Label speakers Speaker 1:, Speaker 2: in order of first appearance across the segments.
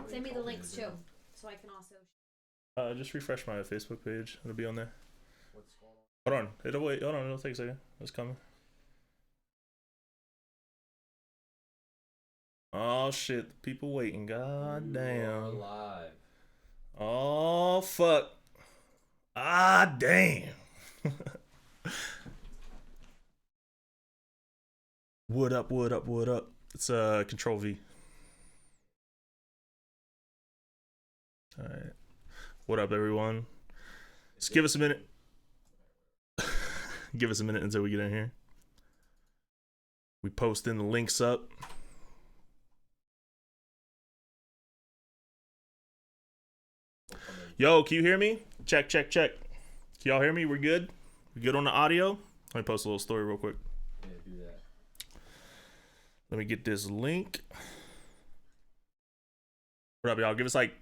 Speaker 1: Send me the links too, so I can also.
Speaker 2: Just refresh my Facebook page. It'll be on there. What's going on? Hold on. It'll wait. Hold on. It'll take a second. It's coming. Oh shit! People waiting. God damn.
Speaker 3: We're live.
Speaker 2: Oh fuck. Ah damn. What up? What up? What up? It's Control V. All right. What up, everyone? Just give us a minute. Give us a minute until we get in here. We posting the links up. Yo, can you hear me? Check, check, check. Can y'all hear me? We're good? We good on the audio? Let me post a little story real quick.
Speaker 3: Yeah, do that.
Speaker 2: Let me get this link. What up, y'all? Give us like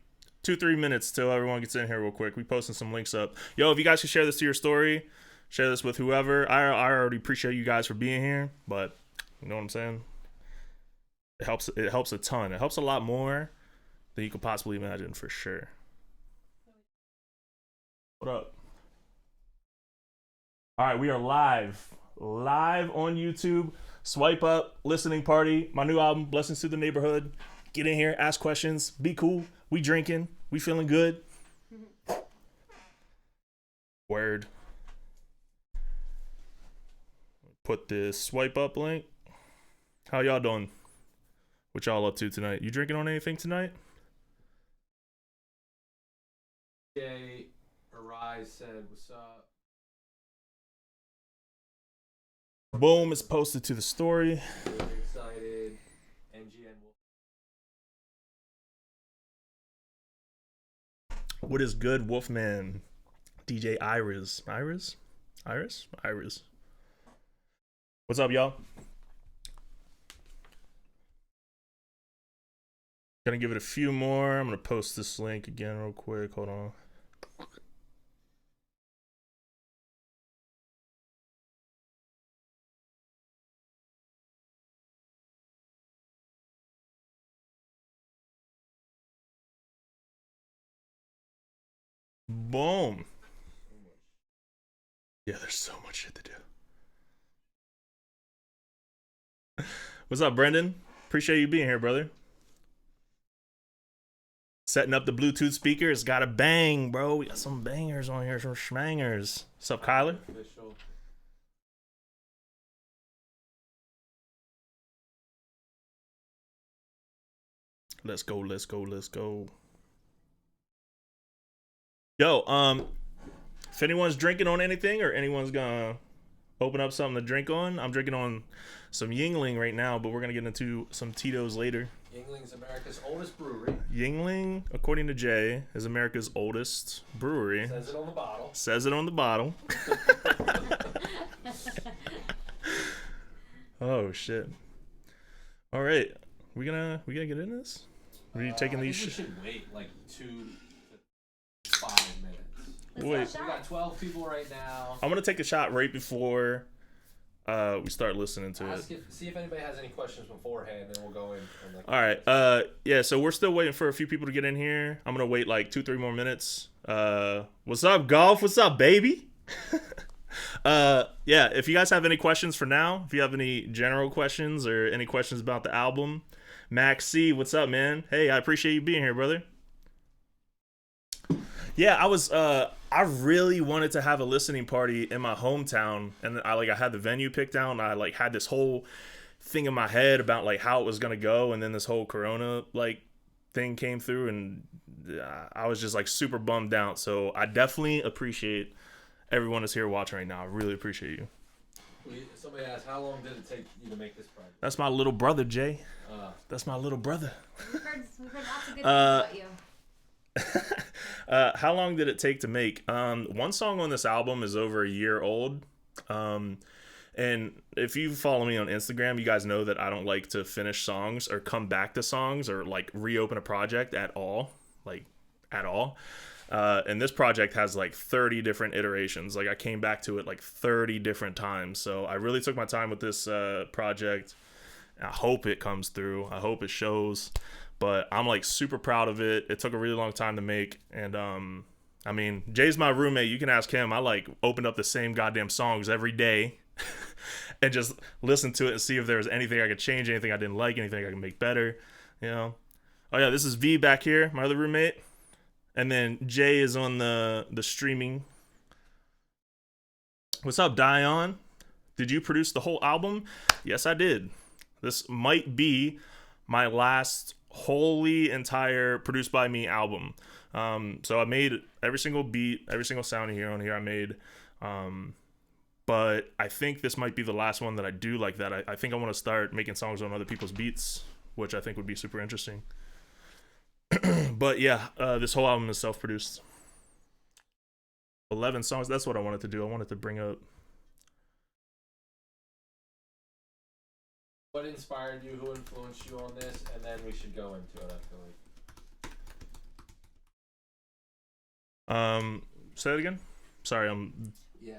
Speaker 2: 2-3 minutes till everyone gets in here real quick. We posting some links up. Yo, if you guys can share this to your story, share this with whoever. I already appreciate you guys for being here, but you know what I'm saying? It helps a ton. It helps a lot more than you could possibly imagine, for sure. What up? All right, we are live on YouTube. Swipe up, listening party, my new album, Blessings to the Neighborhood. Get in here, ask questions, be cool. We drinking, we feeling good. Word. Put this swipe up link. How y'all doing? What y'all up to tonight? You drinking on anything tonight?
Speaker 3: Jay Arise said, "What's up?"
Speaker 2: Boom, it's posted to the story.
Speaker 3: Really excited. NGN will.
Speaker 2: What is good, Wolfman? DJ Iris. What's up, y'all? Gonna give it a few more. I'm gonna post this link again real quick. Hold on. Boom. Yeah, there's so much shit to do. What's up, Brendan? Appreciate you being here, brother. Setting up the Bluetooth speaker. It's got a bang, bro. We got some bangers on here, some schmangers. What's up, Kyler?
Speaker 3: Official.
Speaker 2: Let's go, let's go, let's go. Yo, if anyone's drinking on anything or anyone's gonna open up something to drink on, I'm drinking on some Yingling right now, but we're gonna get into some Tito's later.
Speaker 3: Yingling's America's oldest brewery.
Speaker 2: Yingling, according to Jay, is America's oldest brewery.
Speaker 3: Says it on the bottle.
Speaker 2: Says it on the bottle. Oh shit. All right, we gonna get into this? Are you taking these?
Speaker 3: We should wait like 2 to 5 minutes.
Speaker 2: Wait.
Speaker 3: We got 12 people right now.
Speaker 2: I'm gonna take a shot right before we start listening to it.
Speaker 3: See if anybody has any questions beforehand, and we'll go in. And like,
Speaker 2: All right. Yeah. So we're still waiting for a few people to get in here. I'm gonna wait like 2-3 more minutes. What's up, Golf? What's up, baby? Yeah. If you guys have any questions for now, if you have any general questions or any questions about the album, Max C, what's up, man? Hey, I appreciate you being here, brother. Yeah, I really wanted to have a listening party in my hometown, and I had the venue picked out, and I like had this whole thing in my head about like how it was gonna go, and then this whole Corona like thing came through, and I was just like super bummed out. So I definitely appreciate everyone that's here watching right now. I really appreciate you.
Speaker 3: Somebody asked, how long did it take you to make this project?
Speaker 2: That's my little brother, Jay. That's my little brother.
Speaker 1: We've heard lots of good things about you.
Speaker 2: How long did it take to make? One song on this album is over a year old. And if you follow me on Instagram, you guys know that I don't like to finish songs or come back to songs or like reopen a project at all. Like at all. And this project has like 30 different iterations. Like I came back to it like 30 different times. So I really took my time with this project. I hope it comes through. I hope it shows. but I'm like super proud of it. It took a really long time to make, and I mean, Jay's my roommate. You can ask him. I like opened up the same goddamn songs every day and just listened to it and see if there was anything I could change, anything I didn't like, anything I could make better, you know. Oh yeah, this is V back here, my other roommate, and then Jay is on the streaming. What's up, Dion? Did you produce the whole album? Yes, I did. This might be my last wholly entire produced by me album. So I made every single beat, every single sound here on here I made. But I think this might be the last one that I do like that. I think I want to start making songs on other people's beats, which I think would be super interesting. But yeah, this whole album is self-produced. 11 songs. That's what I wanted to do. I wanted to bring up.
Speaker 4: What inspired you? Who influenced you on this? And then we should go into it, I feel like.
Speaker 2: Say it again. Sorry, I'm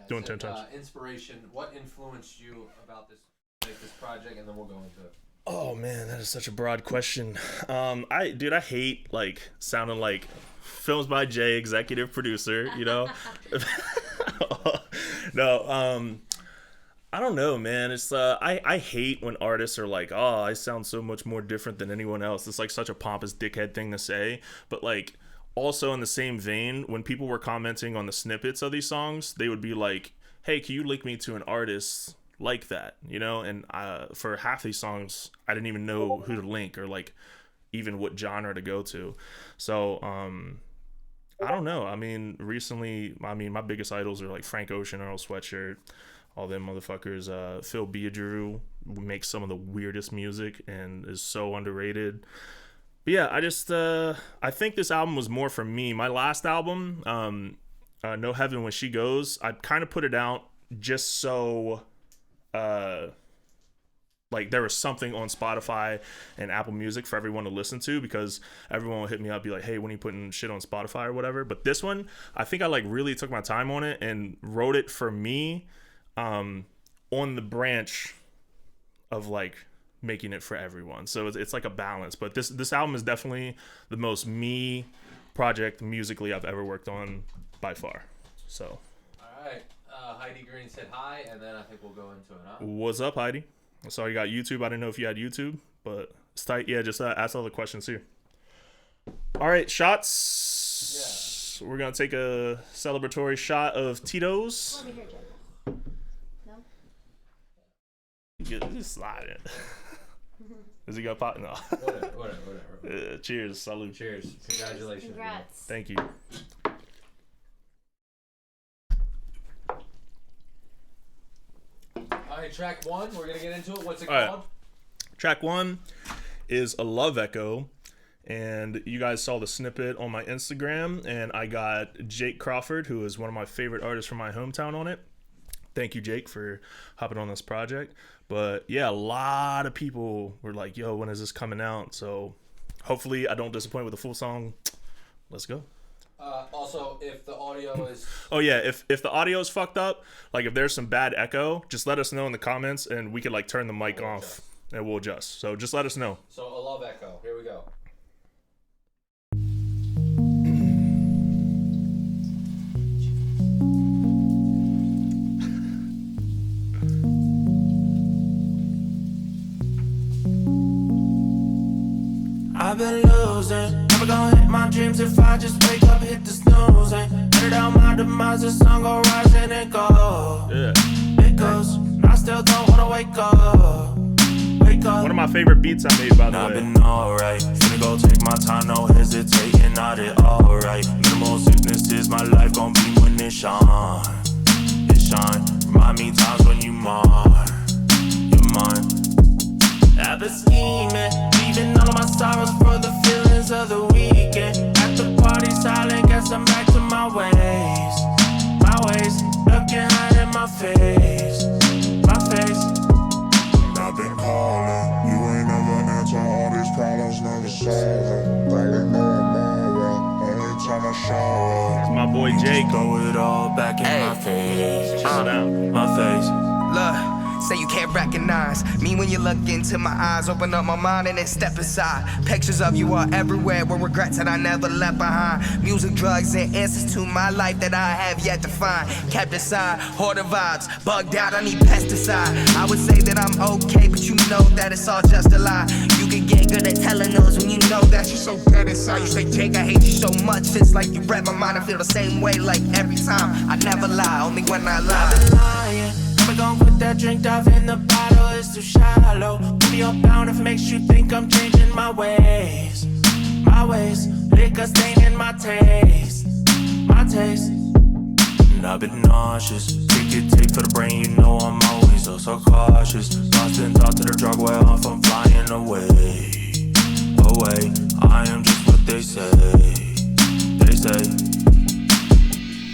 Speaker 2: doing 10 times.
Speaker 4: Inspiration. What influenced you about this, like this project, and then we'll go into it.
Speaker 2: Oh man, that is such a broad question. I hate like sounding like Films by Jay, executive producer. You know, no. I don't know, man. It's I hate when artists are like, oh, I sound so much more different than anyone else. It's like such a pompous dickhead thing to say, but like. Also, in the same vein, when people were commenting on the snippets of these songs, they would be like, hey, can you link me to an artist like that? You know, and for half these songs, I didn't even know who to link or like even what genre to go to. So, I don't know. I mean, recently, my biggest idols are like Frank Ocean, Earl Sweatshirt, all them motherfuckers. Phil Biedrew makes some of the weirdest music and is so underrated. But yeah, I think this album was more for me. My last album, No Heaven When She Goes, I kind of put it out just so, like there was something on Spotify and Apple Music for everyone to listen to, because everyone would hit me up, be like, hey, when are you putting shit on Spotify or whatever? But this one, I think I like really took my time on it and wrote it for me, on the branch of like, making it for everyone. So it's like a balance, but this album is definitely the most me project musically I've ever worked on by far. So
Speaker 4: all right, Heidi Green said hi, and then I think we'll go into it. Huh?
Speaker 2: What's up, Heidi? I saw you got YouTube. I didn't know if you had YouTube, but it's tight. Yeah, just ask all the questions here. All right, shots. Yeah, we're gonna take a celebratory shot of Tito's.
Speaker 1: Over here, Jen. No?
Speaker 2: Just slide it. Is he gonna pop? No.
Speaker 4: Whatever.
Speaker 2: Cheers. Salute.
Speaker 4: Cheers. Congratulations.
Speaker 1: Congrats.
Speaker 2: Thank you.
Speaker 4: All right, track one. We're gonna get into it. What's it
Speaker 2: All
Speaker 4: called?
Speaker 2: Right. Track one is A Love Echo, and you guys saw the snippet on my Instagram, and I got Jake Crawford, who is one of my favorite artists from my hometown, on it. Thank you, Jake, for hopping on this project. But yeah, a lot of people were like, yo, when is this coming out? So hopefully I don't disappoint with a full song. Let's go.
Speaker 4: Also, if the audio is...
Speaker 2: Oh yeah, if the audio is fucked up, like if there's some bad echo, just let us know in the comments and we could like turn the mic off and we'll adjust. So just let us know.
Speaker 4: So A Love Echo. Here we go.
Speaker 5: I've been losing, never gonna hit my dreams if I just wake up, hit the snoozing. Headed out my demise, the sun go rising and go.
Speaker 2: Yeah.
Speaker 5: It goes, I still don't wanna wake up. Wake up.
Speaker 2: One of my favorite beats I made, by the way.
Speaker 5: I've been alright, finna go take my time, no hesitating, not it alright. Minimal sickness is my life, gon' be when it shine. It shine, remind me times when you mine. You're mine. I've been scheming, leaving all of my sorrows for the feelings of the weekend. At the party silent, guess I'm back to my ways. My ways, looking hard in my face. My face.
Speaker 6: I've been calling, you ain't never answer all these problems, never solve them. Rolling on my wall, only time I show up.
Speaker 2: It's my boy Jake.
Speaker 5: Throw it all back in my face.
Speaker 2: Chill down.
Speaker 5: My face.
Speaker 7: Look, say you can't recognize me when you look into my eyes. Open up my mind and then step inside. Pictures of you are everywhere with regrets that I never left behind. Music, drugs, and answers to my life that I have yet to find. Kept inside, hoarder vibes, bugged out, I need pesticide. I would say that I'm okay, but you know that it's all just a lie. You can get good at telling those when you know that you're so dead inside. You say, Jake, I hate you so much. It's like you read my mind. I feel the same way like every time. I never lie, only when I lie.
Speaker 5: I've been lying. Never gonna put that drink dive in the bottle. It's too shallow. Put me up down if it makes you think I'm changing my ways. My ways. Liquor staining my taste. My taste. And I've been nauseous. Ticket tape for the brain, you know I'm always so cautious. Lost in thought to the drug way off, I'm flying away. Away, I am just what they say. They say.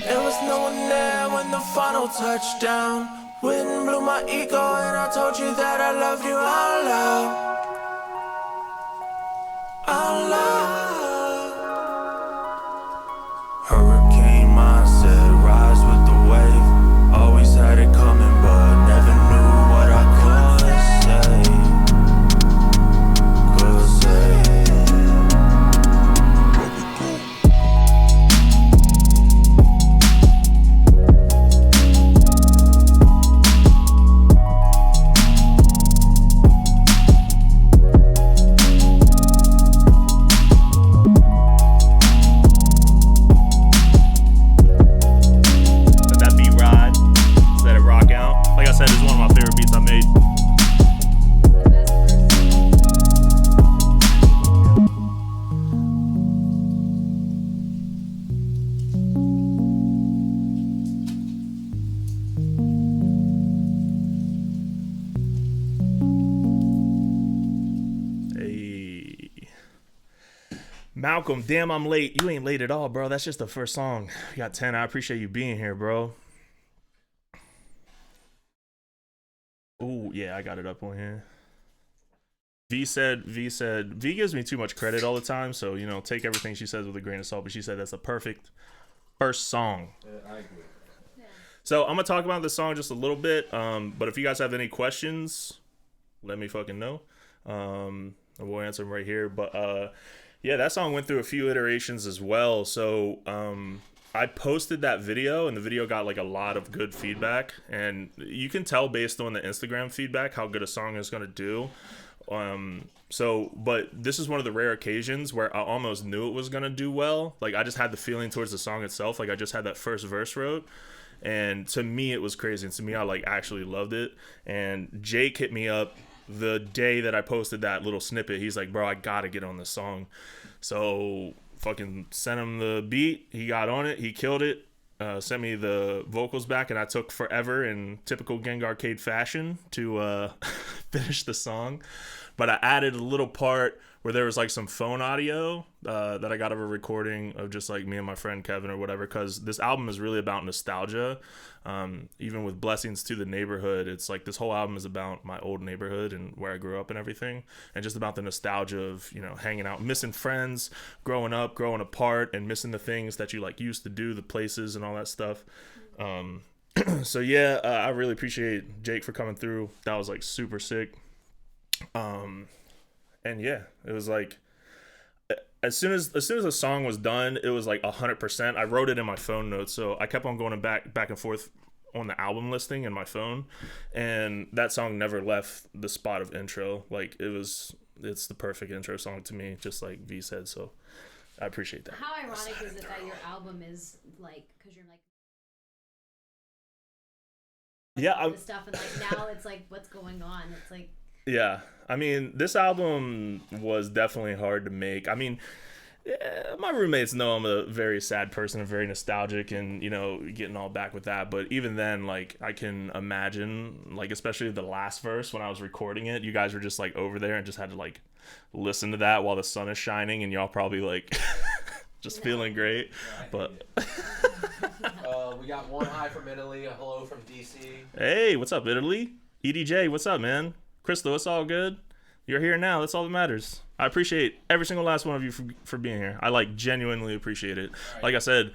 Speaker 5: There was no one there when the final touchdown. Wind blew my ego and I told you that I loved you out loud. Out loud. Hurricane mindset, rise with the wave. Always had it coming, but never knew what I could say. Could say.
Speaker 2: Malcolm, damn, I'm late. You ain't late at all, bro. That's just the first song. You got 10. I appreciate you being here, bro. Oh, yeah, I got it up on here. V gives me too much credit all the time, so, you know, take everything she says with a grain of salt, but she said that's a perfect first song.
Speaker 4: I agree.
Speaker 1: Yeah.
Speaker 2: So I'm going to talk about this song just a little bit, but if you guys have any questions, let me fucking know. We'll answer them right here, but yeah, that song went through a few iterations as well. So I posted that video, and the video got like a lot of good feedback, and you can tell based on the Instagram feedback how good a song is going to do. But this is one of the rare occasions where I almost knew it was going to do well. Like, I just had the feeling towards the song itself. Like, I just had that first verse wrote, and to me it was crazy, and to me I like actually loved it. And Jake hit me up the day that I posted that little snippet. He's like, bro, I gotta get on this song. So fucking sent him the beat. He got on it. He killed it. Sent me the vocals back, and I took forever in typical GengarCade fashion to finish the song. But I added a little part where there was like some phone audio that I got of a recording of just like me and my friend Kevin or whatever, because this album is really about nostalgia. Even with Blessings to the Neighborhood, it's like this whole album is about my old neighborhood and where I grew up and everything, and just about the nostalgia of, you know, hanging out, missing friends, growing up, growing apart, and missing the things that you like used to do, the places and all that stuff. So yeah, I really appreciate Jake for coming through. That was like super sick. And yeah, it was like as soon as the song was done, it was like 100%. I wrote it in my phone notes, so I kept on going back and forth on the album listing in my phone, and that song never left the spot of intro. Like, it's the perfect intro song to me, just like V said. So I appreciate that.
Speaker 1: How ironic is it that your album is like, because you're like,
Speaker 2: yeah,
Speaker 1: the stuff, and like now it's like, what's going on? It's like,
Speaker 2: yeah, I mean, this album was definitely hard to make. I mean, my roommates know I'm a very sad person and very nostalgic, and, you know, getting all back with that. But even then, like, I can imagine, like, especially the last verse when I was recording it, you guys were just like over there and just had to like listen to that while the sun is shining, and y'all probably like just feeling great.
Speaker 4: Yeah,
Speaker 2: But
Speaker 4: we got one hi from Italy, a hello from DC.
Speaker 2: Hey, what's up, Italy? EDJ, what's up, man? Crystal, it's all good. You're here now. That's all that matters. I appreciate every single last one of you for being here. I like genuinely appreciate it. Right. Like I said,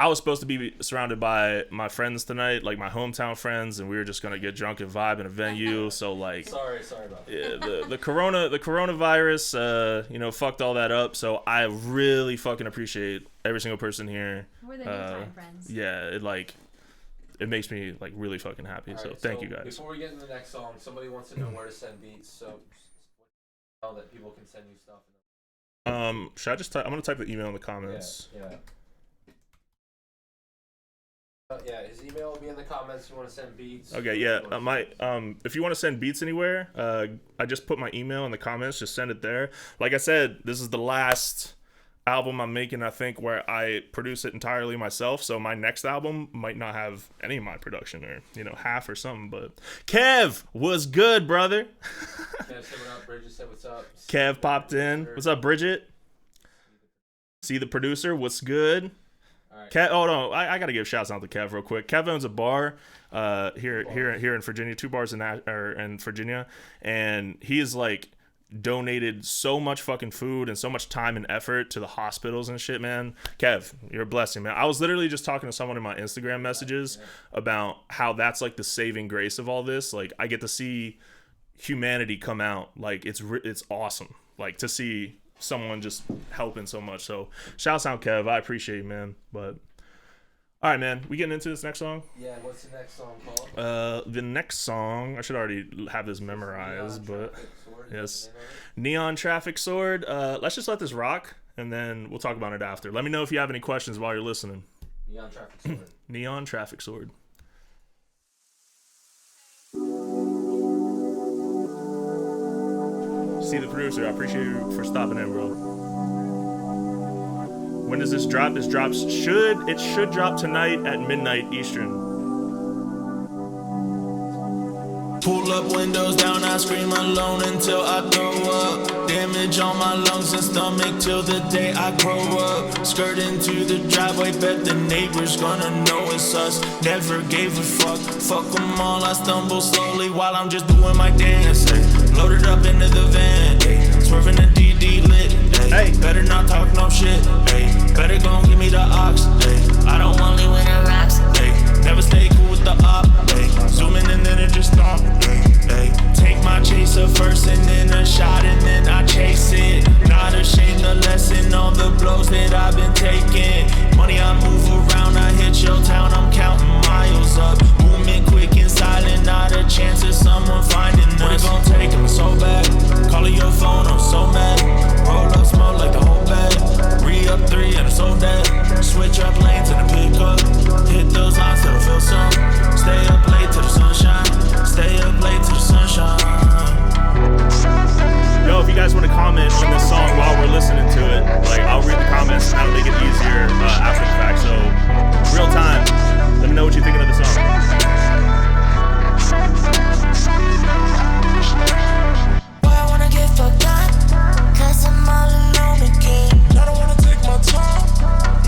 Speaker 2: I was supposed to be surrounded by my friends tonight, like my hometown friends, and we were just gonna get drunk and vibe in a venue. So like,
Speaker 4: Sorry about that.
Speaker 2: yeah, the coronavirus, fucked all that up. So I really fucking appreciate every single person here.
Speaker 1: We're the new time friends.
Speaker 2: Yeah, it makes me like really fucking happy. So thank you guys.
Speaker 4: Before we get into the next song, somebody wants to know where to send beats, so that people can send you stuff.
Speaker 2: Should I just type? I'm gonna type the email in the comments.
Speaker 4: Yeah, his email will be in the comments if you want to send beats.
Speaker 2: Okay, yeah. If you want to send beats anywhere, I just put my email in the comments. Just send it there. Like I said, this is the last album I'm making, I think, where I produce it entirely myself. So my next album might not have any of my production, or half or something. But Kev, what's good, brother?
Speaker 4: Kev said what up. Bridget said what's up.
Speaker 2: Kev popped in. What's up, Bridget? See the producer. What's good?
Speaker 4: Right.
Speaker 2: Kev, oh no, I gotta give shouts out to Kev real quick. Kev owns a bar here in Virginia, 2 bars in Virginia, and he is like donated so much fucking food and so much time and effort to the hospitals and shit, man. Kev, you're a blessing, man. I was literally just talking to someone in my Instagram messages about how that's like the saving grace of all this. Like I get to see humanity come out. Like it's awesome. Like to see someone just helping so much. So shouts out, Kev. I appreciate you, man. But all right, man, we getting into this next song?
Speaker 4: Yeah, what's the next song called?
Speaker 2: The next song, I should already have this memorized, but yes, Neontrafficsword. Let's just let this rock, and then we'll talk about it after. Let me know if you have any questions while you're listening.
Speaker 4: Neontrafficsword.
Speaker 2: Neontrafficsword. See the producer. I appreciate you for stopping in, bro. When does this drop? This should drop tonight at midnight Eastern.
Speaker 5: Pull up, windows down, I scream alone until I throw up. Damage on my lungs and stomach till the day I grow up. Skirt into the driveway, bet the neighbors gonna know it's us. Never gave a fuck them all. I stumble slowly while I'm just doing my dance. Ay. Loaded up into the van, ay. Swerving the DD lit. Ay. Better not talk no shit. Ay. Better gon' give me the ox. Ay. I don't want live with the rocks. Ay. Never stay cool with the op. Ay. Zooming and then it just stop. Ay. Take my chaser first and then a shot and then I chase it. Not ashamed to lessen all the blows that I've been taking. Money I move around, I hit your town, I'm counting miles up. Movement quick and silent, not a chance of someone finding us. What it gon' take, I'm so bad. Calling your phone, I'm so mad. Roll up, smoke like the whole bag. Re-up 3 and I'm so dead. Switch up lanes and I pick up. Hit those lines till I feel some. Stay up late till the sunshine. Stay up late till the sunshine.
Speaker 2: Yo, if you guys want to comment on this song while we're listening to it, like I'll read the comments and that'll make it easier after the fact. So, real time, let me know what you're thinking of the song.
Speaker 8: Boy, I wanna get fucked up, 'cause I'm all alone again. I don't wanna take my time,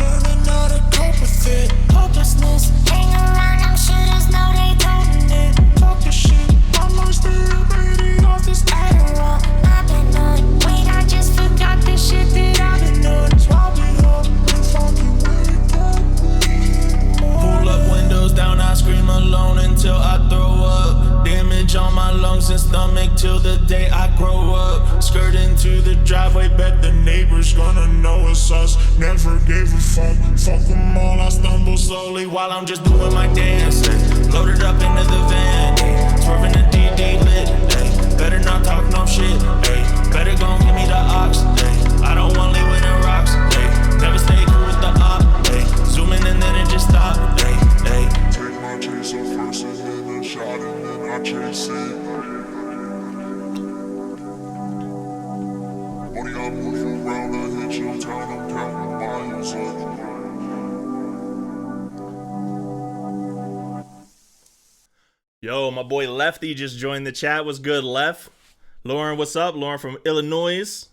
Speaker 8: learning how to cope with it. Hopelessness, hang around, them shooters know they toting it. Talk your shit, I might stay up 80 off this Adderall. I've been on wait, I just forgot the shit that I've been on. So I'll be up if I can wake up.
Speaker 5: Pull up, windows down, I scream alone until I throw up. Damage on my lungs and stomach till the day I grow up. Skirt into the driveway, bet the neighbors gonna know it's us. Never gave a fuck them all. I stumble slowly while I'm just doing my dance. Ay. Loaded up into the van, ay. Swerving the DD lit. Ay. Better not talk no shit. Ay. Better gon' give me the ox. Ay. I don't want leave with the rocks. Ay. Never stay cool with the op. Ay. Zooming and then it just stop. Ay. Ay.
Speaker 6: Take my chaser first and then a shot and then I chase it. Money I move around, I hit your town, I'm counting miles up.
Speaker 2: Yo, my boy Lefty just joined the chat. What's good, Lef? Lauren, what's up? Lauren from Illinois.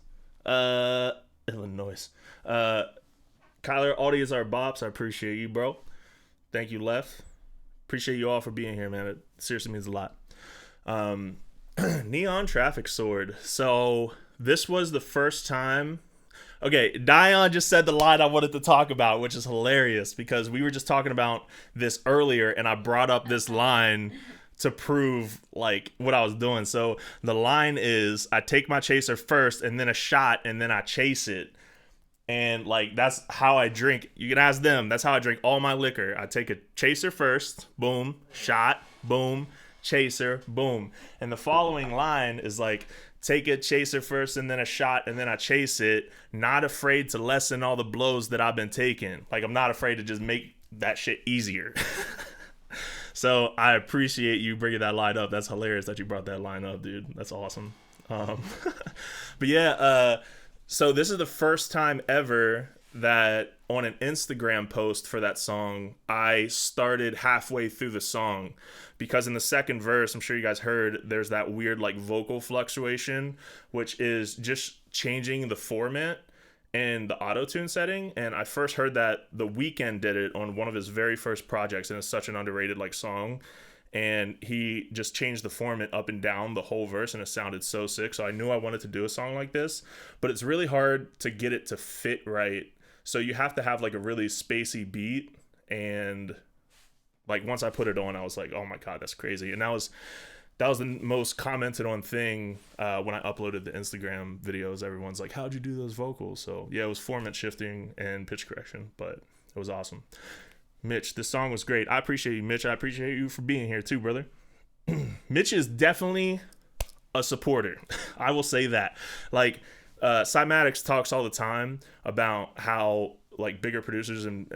Speaker 2: Illinois. Kyler, all these are bops. I appreciate you, bro. Thank you, Lef. Appreciate you all for being here, man. It seriously means a lot. Neontrafficsword. So this was the first time Okay, Dion just said the line I wanted to talk about, which is hilarious because we were just talking about this earlier, and I brought up this line to prove like what I was doing. So the line is, I take my chaser first, and then a shot, and then I chase it. And like that's how I drink. You can ask them. That's how I drink all my liquor. I take a chaser first, boom, shot, boom, chaser, boom. And the following line is like, take a chaser first and then a shot and then I chase it. Not afraid to lessen all the blows that I've been taking. Like I'm not afraid to just make that shit easier. So I appreciate you bringing that line up. That's hilarious that you brought that line up, dude. That's awesome. But yeah, so this is the first time ever that on an Instagram post for that song, I started halfway through the song because in the second verse, I'm sure you guys heard, there's that weird like vocal fluctuation, which is just changing the format and the auto-tune setting. And I first heard that The Weeknd did it on one of his very first projects, and it's such an underrated like song. And he just changed the format up and down the whole verse, and it sounded so sick. So I knew I wanted to do a song like this, but it's really hard to get it to fit right. So you have to have like a really spacey beat, and like once I put it on, I was like, oh my God, that's crazy. And that was the most commented on thing when I uploaded the Instagram videos. Everyone's like, how'd you do those vocals? So yeah, it was format shifting and pitch correction, but it was awesome. Mitch, this song was great. I appreciate you, Mitch. I appreciate you for being here too, brother. Mitch is definitely a supporter. I will say that. Like, Cymatics talks all the time about how like bigger producers and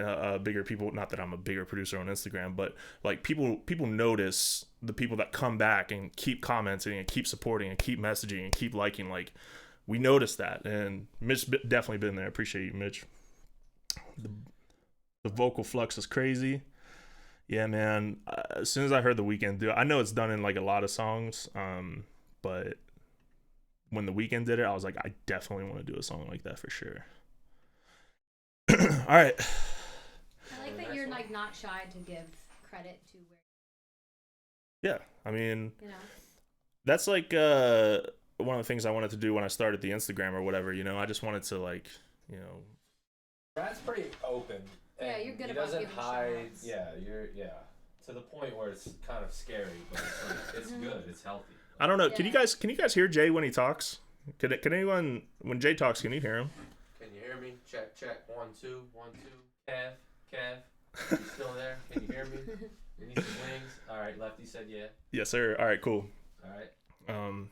Speaker 2: bigger people, not that I'm a bigger producer on Instagram, but like people notice the people that come back and keep commenting and keep supporting and keep messaging and keep liking. Like, we notice that, and Mitch definitely been there. I appreciate you, Mitch. The vocal flux is crazy. Yeah, man. As soon as I heard The Weeknd do it, I know it's done in like a lot of songs, but when The Weeknd did it, I was like, I definitely want to do a song like that for sure. All right.
Speaker 1: I like that you're like not shy to give credit to where.
Speaker 2: Yeah, I mean,
Speaker 1: You know.
Speaker 2: that's like one of the things I wanted to do when I started the Instagram or whatever. You know, I just wanted to like, you know.
Speaker 4: Brad's pretty open.
Speaker 1: Yeah,
Speaker 4: and
Speaker 1: you're good
Speaker 4: he
Speaker 1: about
Speaker 4: doesn't
Speaker 1: giving
Speaker 4: hide.
Speaker 1: shout-outs.
Speaker 4: Yeah, to the point where it's kind of scary, but it's like, it's good. It's healthy.
Speaker 2: I don't know.
Speaker 1: Yeah.
Speaker 2: Can you guys hear Jay when he talks? Can anyone, when Jay talks, can you hear him?
Speaker 4: Can you hear me? Check. 1 2 1 2. Kev, you still there? Can you hear me? You need some wings. All right, Lefty said yeah.
Speaker 2: Yes, sir. All right, cool.
Speaker 4: All right.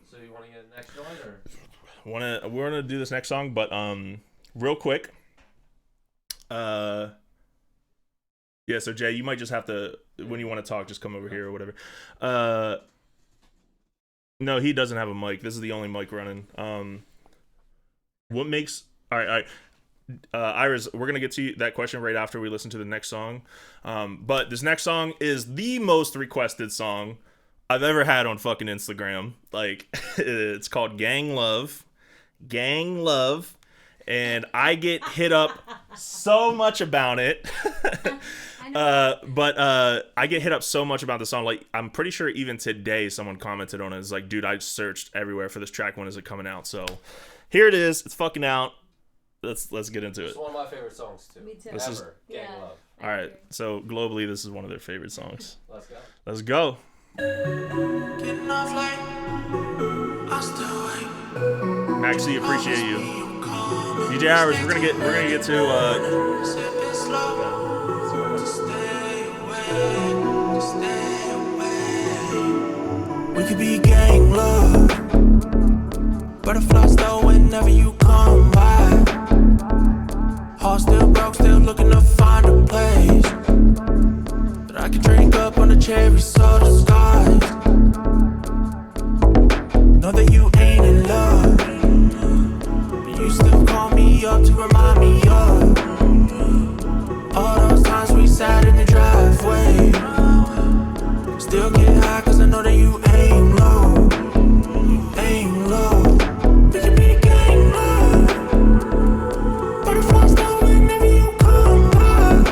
Speaker 4: So you want to get the next joint, or?
Speaker 2: We're gonna do this next song, but real quick. Yeah, so Jay, you might just have to, when you want to talk, just come over here or whatever. No, he doesn't have a mic. This is the only mic running. What makes, all right. Iris, we're gonna get to that question right after we listen to the next song. But this next song is the most requested song I've ever had on fucking Instagram. Like, it's called Gang Love, and I get hit up so much about it. But I get hit up so much about the song. Like, I'm pretty sure even today someone commented on it. It's like, dude, I searched everywhere for this track. When is it coming out? So here it is. It's fucking out. Let's get into it.
Speaker 4: It's one of my favorite songs too.
Speaker 1: Me too.
Speaker 2: This is-
Speaker 4: Ever. Gang
Speaker 1: Yeah.
Speaker 4: Love.
Speaker 2: All right. So globally, this is one of their favorite songs.
Speaker 4: Let's go.
Speaker 2: Let's go.
Speaker 5: Getting off late, I still wait.
Speaker 2: Maxie, appreciate you. DJ Iris, we're gonna get to
Speaker 5: Sipping slow, just stay away. We could be gang love, butterflies though whenever you come by. Heart still broke, still looking to find a place that I can drink up on the cherry soda skies. Know that you ain't in love, but you still call me up to remind me of all those times we sat in the driveway. Still get high cause I know that you ain't low. You ain't low. We can be gang love, butterflies down whenever you come by.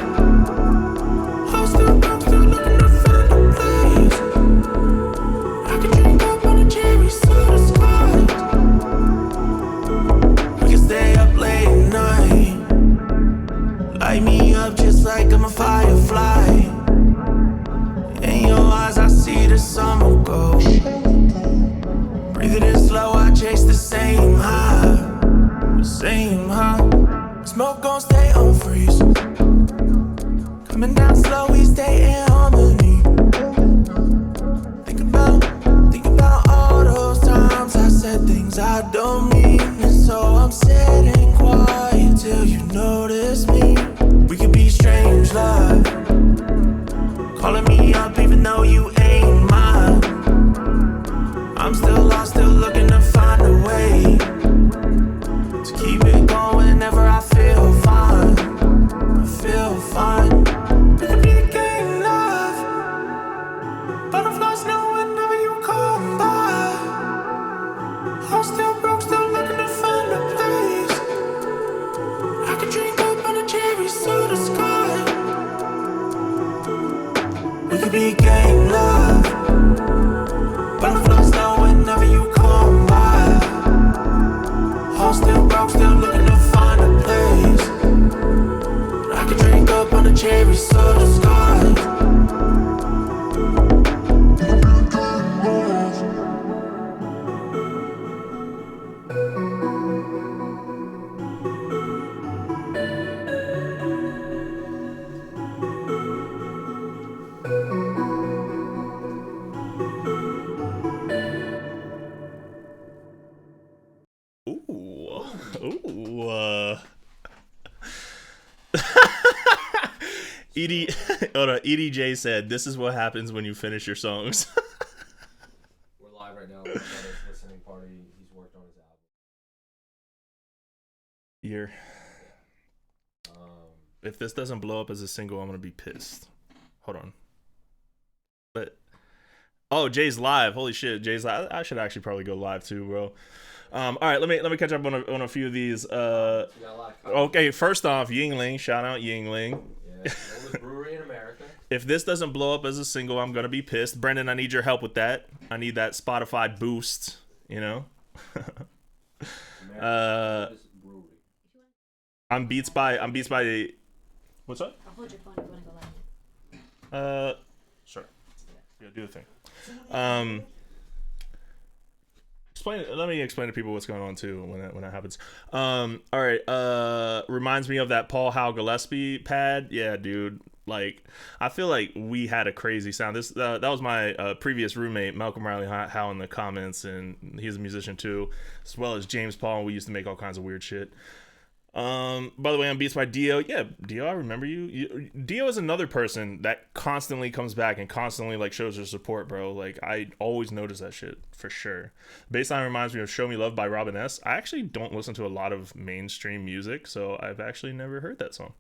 Speaker 5: Heart still broke, still looking to find a place I can drink up on the cherry soda skies. We can stay up late night. both gon' stay on freeze. Coming down slow, we stay in harmony. Think about all those times I said things I don't mean. And so I'm sitting quiet till you notice me. We could be strange love, calling me up even though you ain't mine. I'm still lost, still looking to find a way to keep it going whenever I feel fine. I feel fine. We could be the gang love, butterflies know whenever you come by. I'm still broke, still looking to find a place I could drink up on a cherry soda sky. We could be gang love, butterflies know whenever you come by. All still broke, still looking to find a place I could drink up on a cherry soda sky.
Speaker 2: EDJ said, "This is what happens when you finish your songs."
Speaker 4: We're live right now. We're at his listening party. He's worked on his album.
Speaker 2: Year. If this doesn't blow up as a single, I'm gonna be pissed. Hold on. But Jay's live. Holy shit, Jay's live. I should actually probably go live too, bro. All right, let me catch up on a few of these. Okay, first off, Yingling. Shout out Yingling.
Speaker 4: Yeah, oldest brewery in America.
Speaker 2: If this doesn't blow up as a single, I'm gonna be pissed. Brendan, I need your help with that. I need that Spotify boost. You know. I'm beats by. What's up?
Speaker 1: I'll hold your phone if you want to go live.
Speaker 2: Sure. Yeah, do the thing. Let me explain to people what's going on too when that happens. All right. Reminds me of that Paul Howe Gillespie pad. Yeah, dude. Like, I feel like we had a crazy sound. This that was my previous roommate, Malcolm Riley Howe, in the comments, and he's a musician too, as well as James Paul. We used to make all kinds of weird shit. By the way, I'm Beats by Dio. Yeah, Dio, I remember you. Dio is another person that constantly comes back and constantly like shows her support, bro. Like, I always notice that shit for sure. Bassline reminds me of "Show Me Love" by Robin S. I actually don't listen to a lot of mainstream music, so I've actually never heard that song.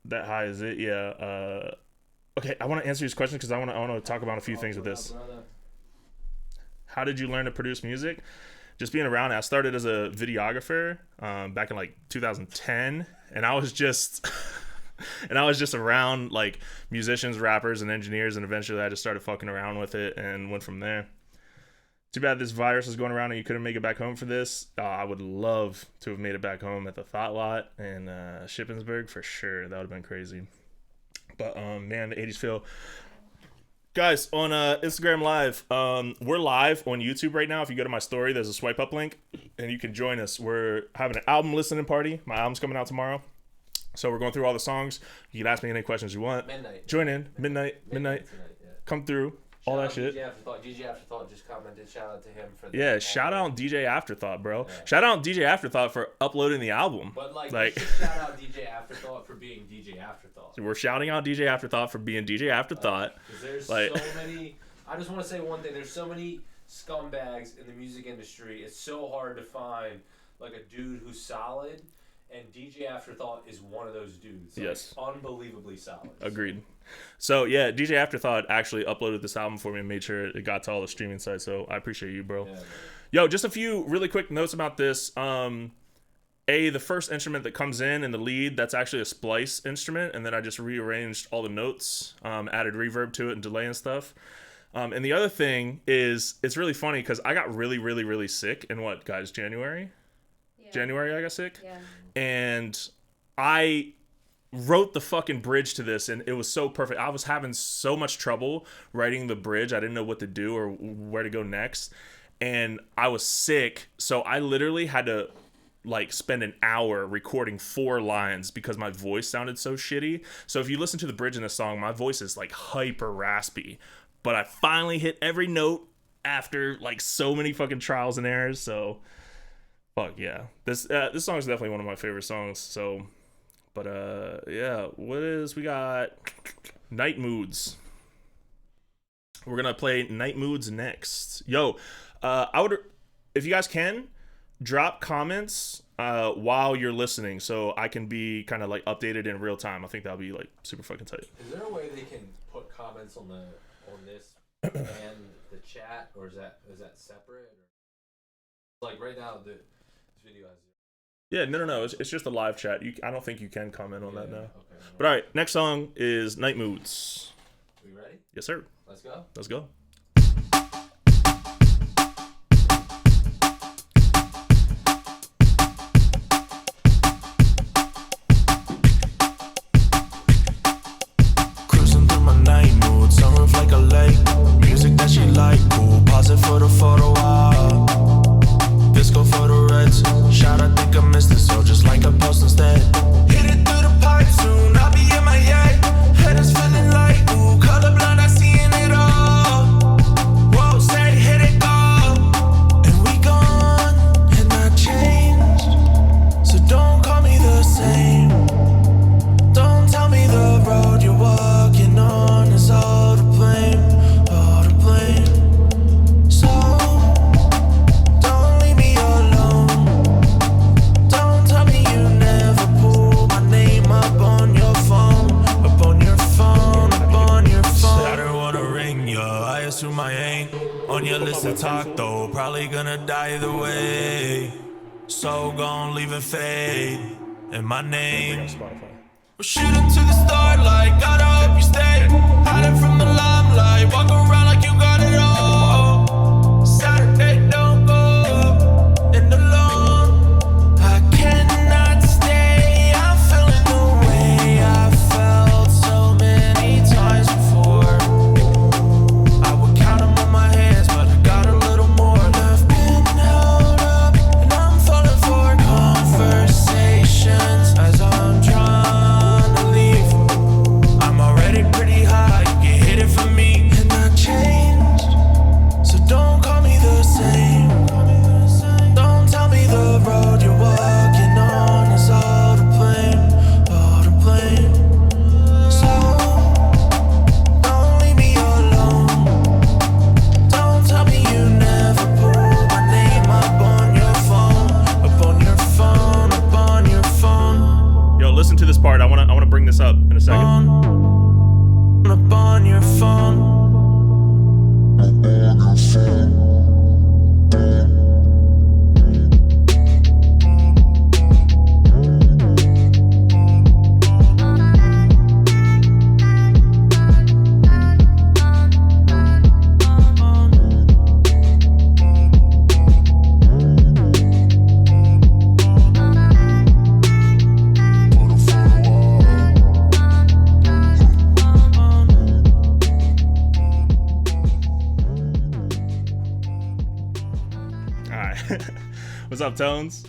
Speaker 2: That High Is It? Yeah. Okay, I want to answer these questions because I want to talk about a few things with this. How did you learn to produce music? Just being around it. I started as a videographer back in like 2010, and I was just around like musicians, rappers, and engineers, and eventually I just started fucking around with it and went from there. Too bad this virus is going around and you couldn't make it back home for this. I would love to have made it back home at the Thought Lot in Shippensburg for sure. That would have been crazy. But man, the 80s feel. Guys, on Instagram Live, we're live on YouTube right now. If you go to my story, there's a swipe up link, and you can join us. We're having an album listening party. My album's coming out tomorrow. So we're going through all the songs. You can ask me any questions you want.
Speaker 4: Midnight.
Speaker 2: Join in. Midnight.
Speaker 4: Tonight, yeah.
Speaker 2: Come through. All that shit.
Speaker 4: DJ Afterthought just commented. Shout out to him for that.
Speaker 2: Yeah, shout out DJ Afterthought, bro. Yeah. Shout out DJ Afterthought for uploading the album.
Speaker 4: But like shout out DJ Afterthought for being DJ Afterthought.
Speaker 2: We're shouting out DJ Afterthought for being DJ Afterthought.
Speaker 4: Because there's so many. I just want to say one thing. There's so many scumbags in the music industry. It's so hard to find like a dude who's solid. And DJ Afterthought is one of those dudes.
Speaker 2: Yes.
Speaker 4: Unbelievably solid.
Speaker 2: Agreed. So, yeah, DJ Afterthought actually uploaded this album for me and made sure it got to all the streaming sites. So, I appreciate you, bro. Yeah, yo, just a few really quick notes about this. The first instrument that comes in the lead, that's actually a splice instrument. And then I just rearranged all the notes, added reverb to it and delay and stuff. And the other thing is, it's really funny because I got really, really, really sick in January? January I got sick. Yeah. And I wrote the fucking bridge to this and it was so perfect. I was having so much trouble writing the bridge. I didn't know what to do or where to go next. And I was sick. So I literally had to like spend an hour recording 4 lines because my voice sounded so shitty. So if you listen to the bridge in the song, my voice is like hyper raspy, but I finally hit every note after like so many fucking trials and errors. So fuck yeah, this song is definitely one of my favorite songs. So but yeah, we got Night Moods. We're gonna play Night Moods next. Yo, I would, if you guys can, drop comments while you're listening, so I can be kind of like updated in real time. I think that'll be like super fucking tight.
Speaker 4: Is there a way they can put comments on this and the chat, or is that separate? Or, like right now, this video has.
Speaker 2: Yeah, no. It's just a live chat. I don't think you can comment on that now.
Speaker 4: Okay.
Speaker 2: But all right, next song is Night Moods.
Speaker 4: We ready?
Speaker 2: Yes, sir.
Speaker 4: Let's go.
Speaker 2: Let's go.
Speaker 5: Cruising through my night mood, sunroof like a lake. Music that she like, cool. Pause it for the photo op. Disco for the reds. Shot, I think I missed it, so just like a post instead. Hit it through the pipe soon, I'll be in my yard. Head is feeling like, ooh, colorblind, I seeing it all. Whoa, say, hit it, go. And we gone, and not changed. So don't call me the same. Don't tell me the road you're walking on is all to blame, all to blame. So don't leave me alone. Don't tell me you never pull my name up on your phone, up on your phone, up on your phone. I don't wanna ring ya, I assume I ain't on your list to talk though. Probably gonna die either way. So gon' leave it fade in my name. We're shooting to the starlight, gotta hope you stay. Hiding from the limelight, walk around like you got it all. Saturday don't go in alone. I cannot stay, I'm feeling the way I felt so many times before. I would count them on my hands, but I got a little more. I've been held up, and I'm falling for conversations as I'm trying to leave. I'm already pretty high, you can hit it for me. And I changed, so don't call me the same. Don't tell me the road you're walking on is all to blame, all to blame. So don't leave me alone. Don't tell me you never pull my name up on your phone, up on your phone, up on your phone.
Speaker 2: Yo, listen to this part. I wanna bring this up in a second.
Speaker 5: Up on your phone.
Speaker 2: What's up, Tones?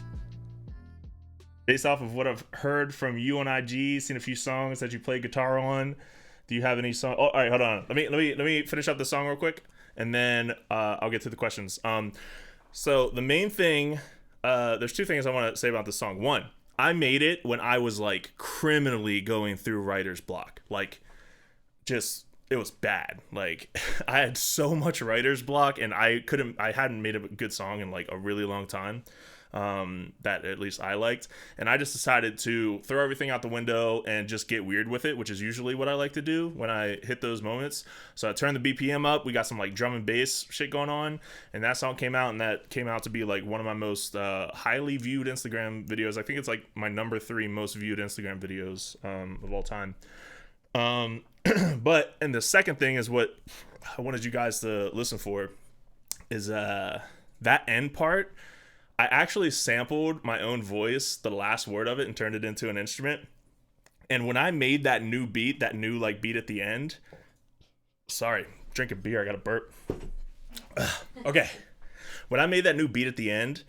Speaker 2: Based off of what I've heard from you on IG, seen a few songs that you play guitar on. Do you have any song? Oh, all right, hold on. Let me finish up the song real quick, and then I'll get to the questions. So the main thing, there's 2 things I want to say about this song. One, I made it when I was like criminally going through writer's block. Like, just it was bad. Like, I had so much writer's block, and I hadn't made a good song in like a really long time. That at least I liked, and I just decided to throw everything out the window and just get weird with it, which is usually what I like to do when I hit those moments. So I turned the BPM up, we got some like drum and bass shit going on, and that song came out, and that came out to be like one of my most highly viewed Instagram videos. I think it's like my number 3 most viewed Instagram videos of all time. But and the second thing is what I wanted you guys to listen for is that end part. I actually sampled my own voice, the last word of it, and turned it into an instrument. And when I made that new beat, that new like beat at the end, sorry, drinking beer, I got a burp. Okay. When I made that new beat at the end,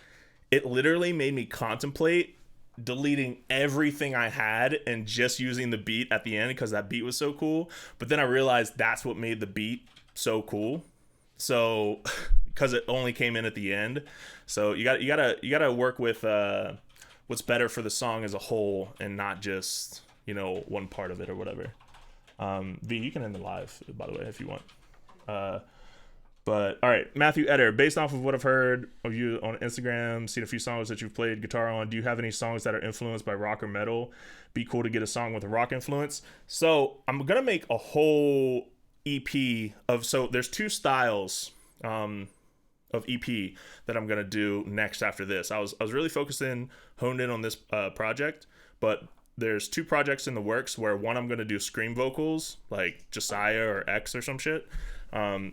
Speaker 2: it literally made me contemplate deleting everything I had and just using the beat at the end because that beat was so cool. But then I realized that's what made the beat so cool. So because it only came in at the end. So you gotta work with what's better for the song as a whole and not just, you know, one part of it or whatever. V, you can end the live, by the way, if you want. But all right, Matthew Eder, based off of what I've heard of you on Instagram, seen a few songs that you've played guitar on, do you have any songs that are influenced by rock or metal? Be cool to get a song with a rock influence. So I'm gonna make a whole EP of, so there's two styles of EP that I'm gonna do next after this. I was really honed in on this project, but there's two projects in the works where one I'm gonna do scream vocals like Josiah or X or some shit.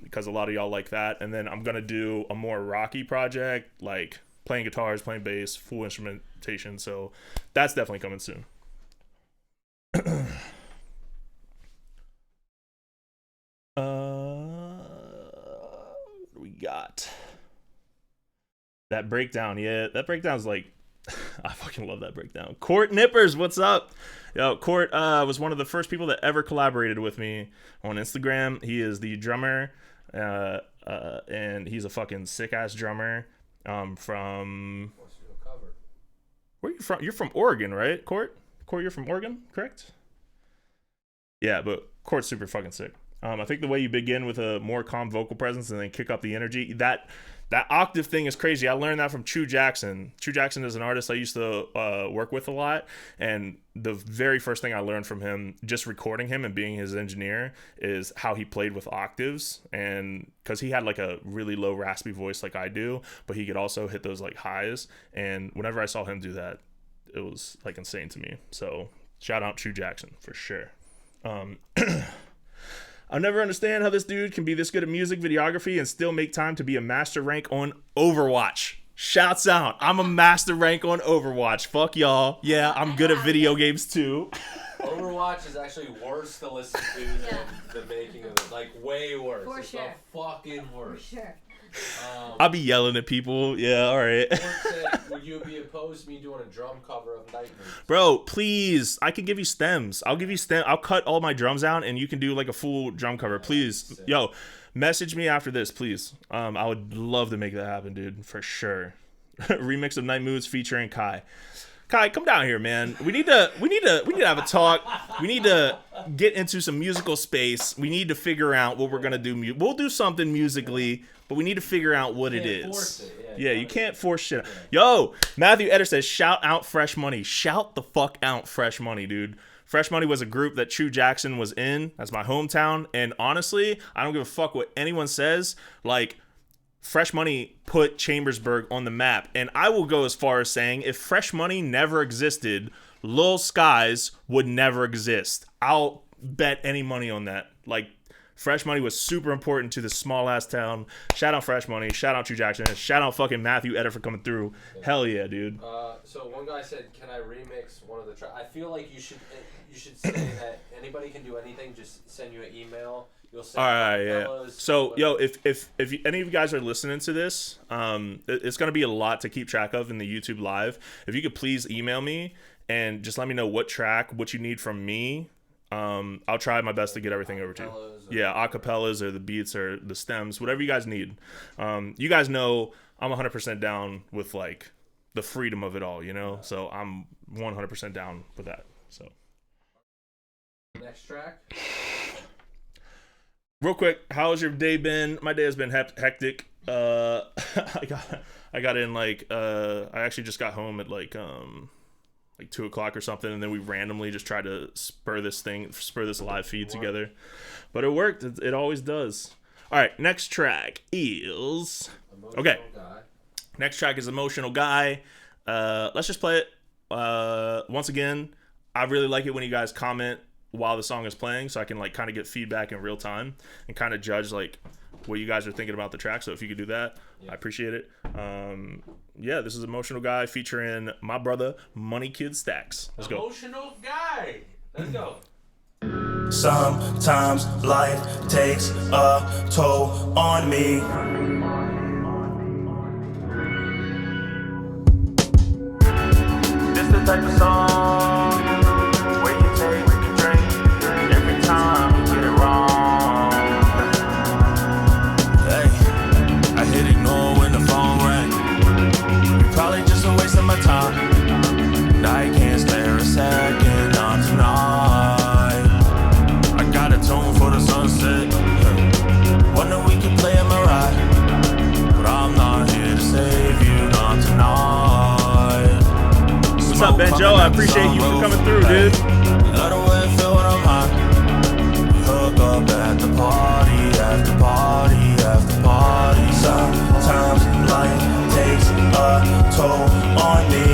Speaker 2: Because a lot of y'all like that. And then I'm going to do a more rocky project, like playing guitars, playing bass, full instrumentation. So that's definitely coming soon. What do we got? That breakdown. Yeah, that breakdown's like, I fucking love that breakdown. Court Nippers, what's up? Yo, Court was one of the first people that ever collaborated with me on Instagram. He is the drummer, and he's a fucking sick-ass drummer from... Where are you from? You're from Oregon, right, Court? Court, you're from Oregon, correct? Yeah, but Court's super fucking sick. I think the way you begin with a more calm vocal presence and then kick up the energy, that octave thing is crazy. I learned that from True Jackson. True Jackson is an artist I used to work with a lot, and the very first thing I learned from him, just recording him and being his engineer, is how he played with octaves. And because he had like a really low raspy voice like I do, but he could also hit those like highs. And whenever I saw him do that, it was like insane to me. So shout out True Jackson for sure. I'll never understand how this dude can be this good at music videography and still make time to be a master rank on Overwatch. Shouts out. I'm a master rank on Overwatch. Fuck y'all. Yeah, I'm good at video games too.
Speaker 4: Overwatch is actually worse to listen to than the making of it. Like, way worse.
Speaker 1: For
Speaker 4: it's
Speaker 1: sure.
Speaker 4: the fucking worst.
Speaker 1: For sure.
Speaker 2: I'll be yelling at people. Yeah, all right.
Speaker 4: Said, would you be opposed to me doing a drum cover of Night Moves?
Speaker 2: Bro, please. I can give you stems. I'll give you stems. I'll cut all my drums out and you can do like a full drum cover. Please. Yo, message me after this, please. I would love to make that happen, dude, for sure. Remix of Night Moods featuring Kai. Kai, come down here, man. We need to have a talk. We need to get into some musical space. We need to figure out what we're gonna do. We'll do something musically, but we need to figure out what it is. Yeah, you can't force shit. Yo, Matthew Eder says, shout out Fresh Money. Shout the fuck out Fresh Money, dude. Fresh Money was a group that True Jackson was in. That's my hometown. And honestly, I don't give a fuck what anyone says. Like, Fresh Money put Chambersburg on the map. And I will go as far as saying, if Fresh Money never existed, Lil Skies would never exist. I'll bet any money on that. Like, Fresh Money was super important to this small-ass town. Shout out Fresh Money. Shout out True Jackson. Shout out fucking Matthew Eder for coming through. Hell yeah, dude.
Speaker 4: So one guy said, can I remix one of the tracks? I feel like you should say that anybody can do anything. Just send you an email. You'll send
Speaker 2: yeah. So, yo, if any of you guys are listening to this, it's going to be a lot to keep track of in the YouTube live. If you could please email me and just let me know what track, what you need from me. I'll try my best to get everything over to you. Yeah, acapellas or the beats or the stems, whatever you guys need. You guys know I'm 100% down with like the freedom of it all, you know? So I'm 100% down with that. So
Speaker 4: next track.
Speaker 2: Real quick, how's your day been? My day has been hectic. I got in like I actually just got home at like 2:00 or something, and then we randomly just tried to spur this live feed together, but it worked. It always does. All right, next track is Next track is Emotional Guy. Let's just play it. Once again, I really like it when you guys comment while the song is playing, so I can like kind of get feedback in real time and kind of judge like what you guys are thinking about the track. So if you could do that, I appreciate it. Yeah, this is Emotional Guy featuring my brother Money Kid Stacks. Let's go.
Speaker 4: Emotional Guy. Let's go.
Speaker 5: Sometimes life takes a toll on me.
Speaker 2: appreciate you for coming through, dude.
Speaker 5: Love the way I feel when I'm high. Hook up at the party, after party, after party. Sometimes life takes a toll on me.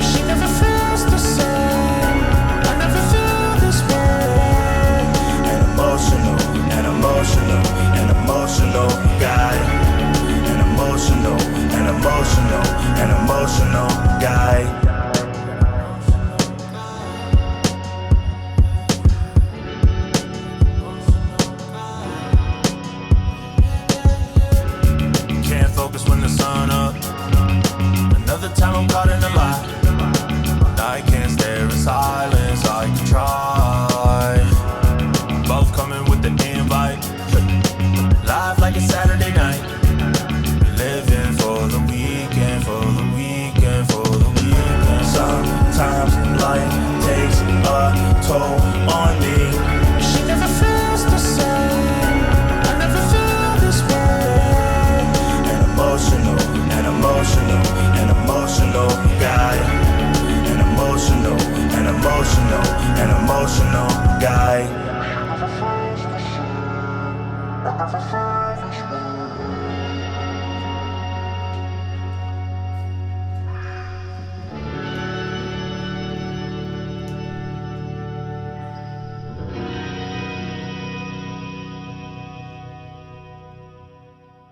Speaker 5: She never feels the same. I never feel this way. An emotional guy. An emotional guy. Can't focus when the sun up. Another time I'm caught in a lie. I can't stare in silence, I can try. Both coming with the invite. Live like a Saturday night. Living for the weekend, for the weekend, for the weekend. Sometimes life takes a toll on me. She never feels the same. I never feel this way. An emotional guy. An emotional guy.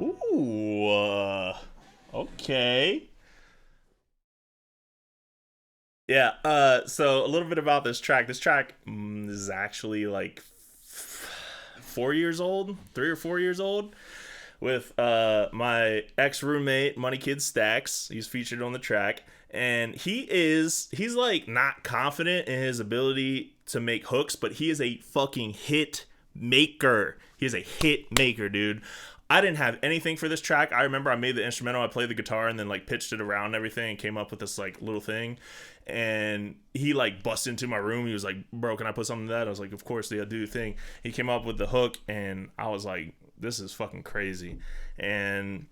Speaker 2: Ooh, okay. Yeah, so a little bit about this track. This track is actually like 4 years old, 3 or 4 years old, with my ex-roommate, Money Kid Stacks. He's featured on the track, and he's like not confident in his ability to make hooks, but he is a fucking hit maker. He is a hit maker, dude. I didn't have anything for this track. I remember I made the instrumental, I played the guitar, and then like pitched it around and everything, and came up with this like little thing. And he like busted into my room. He was like, "Bro, can I put something to that?" I was like, "Of course, yeah, do your thing." He came up with the hook, and I was like, "This is fucking crazy." And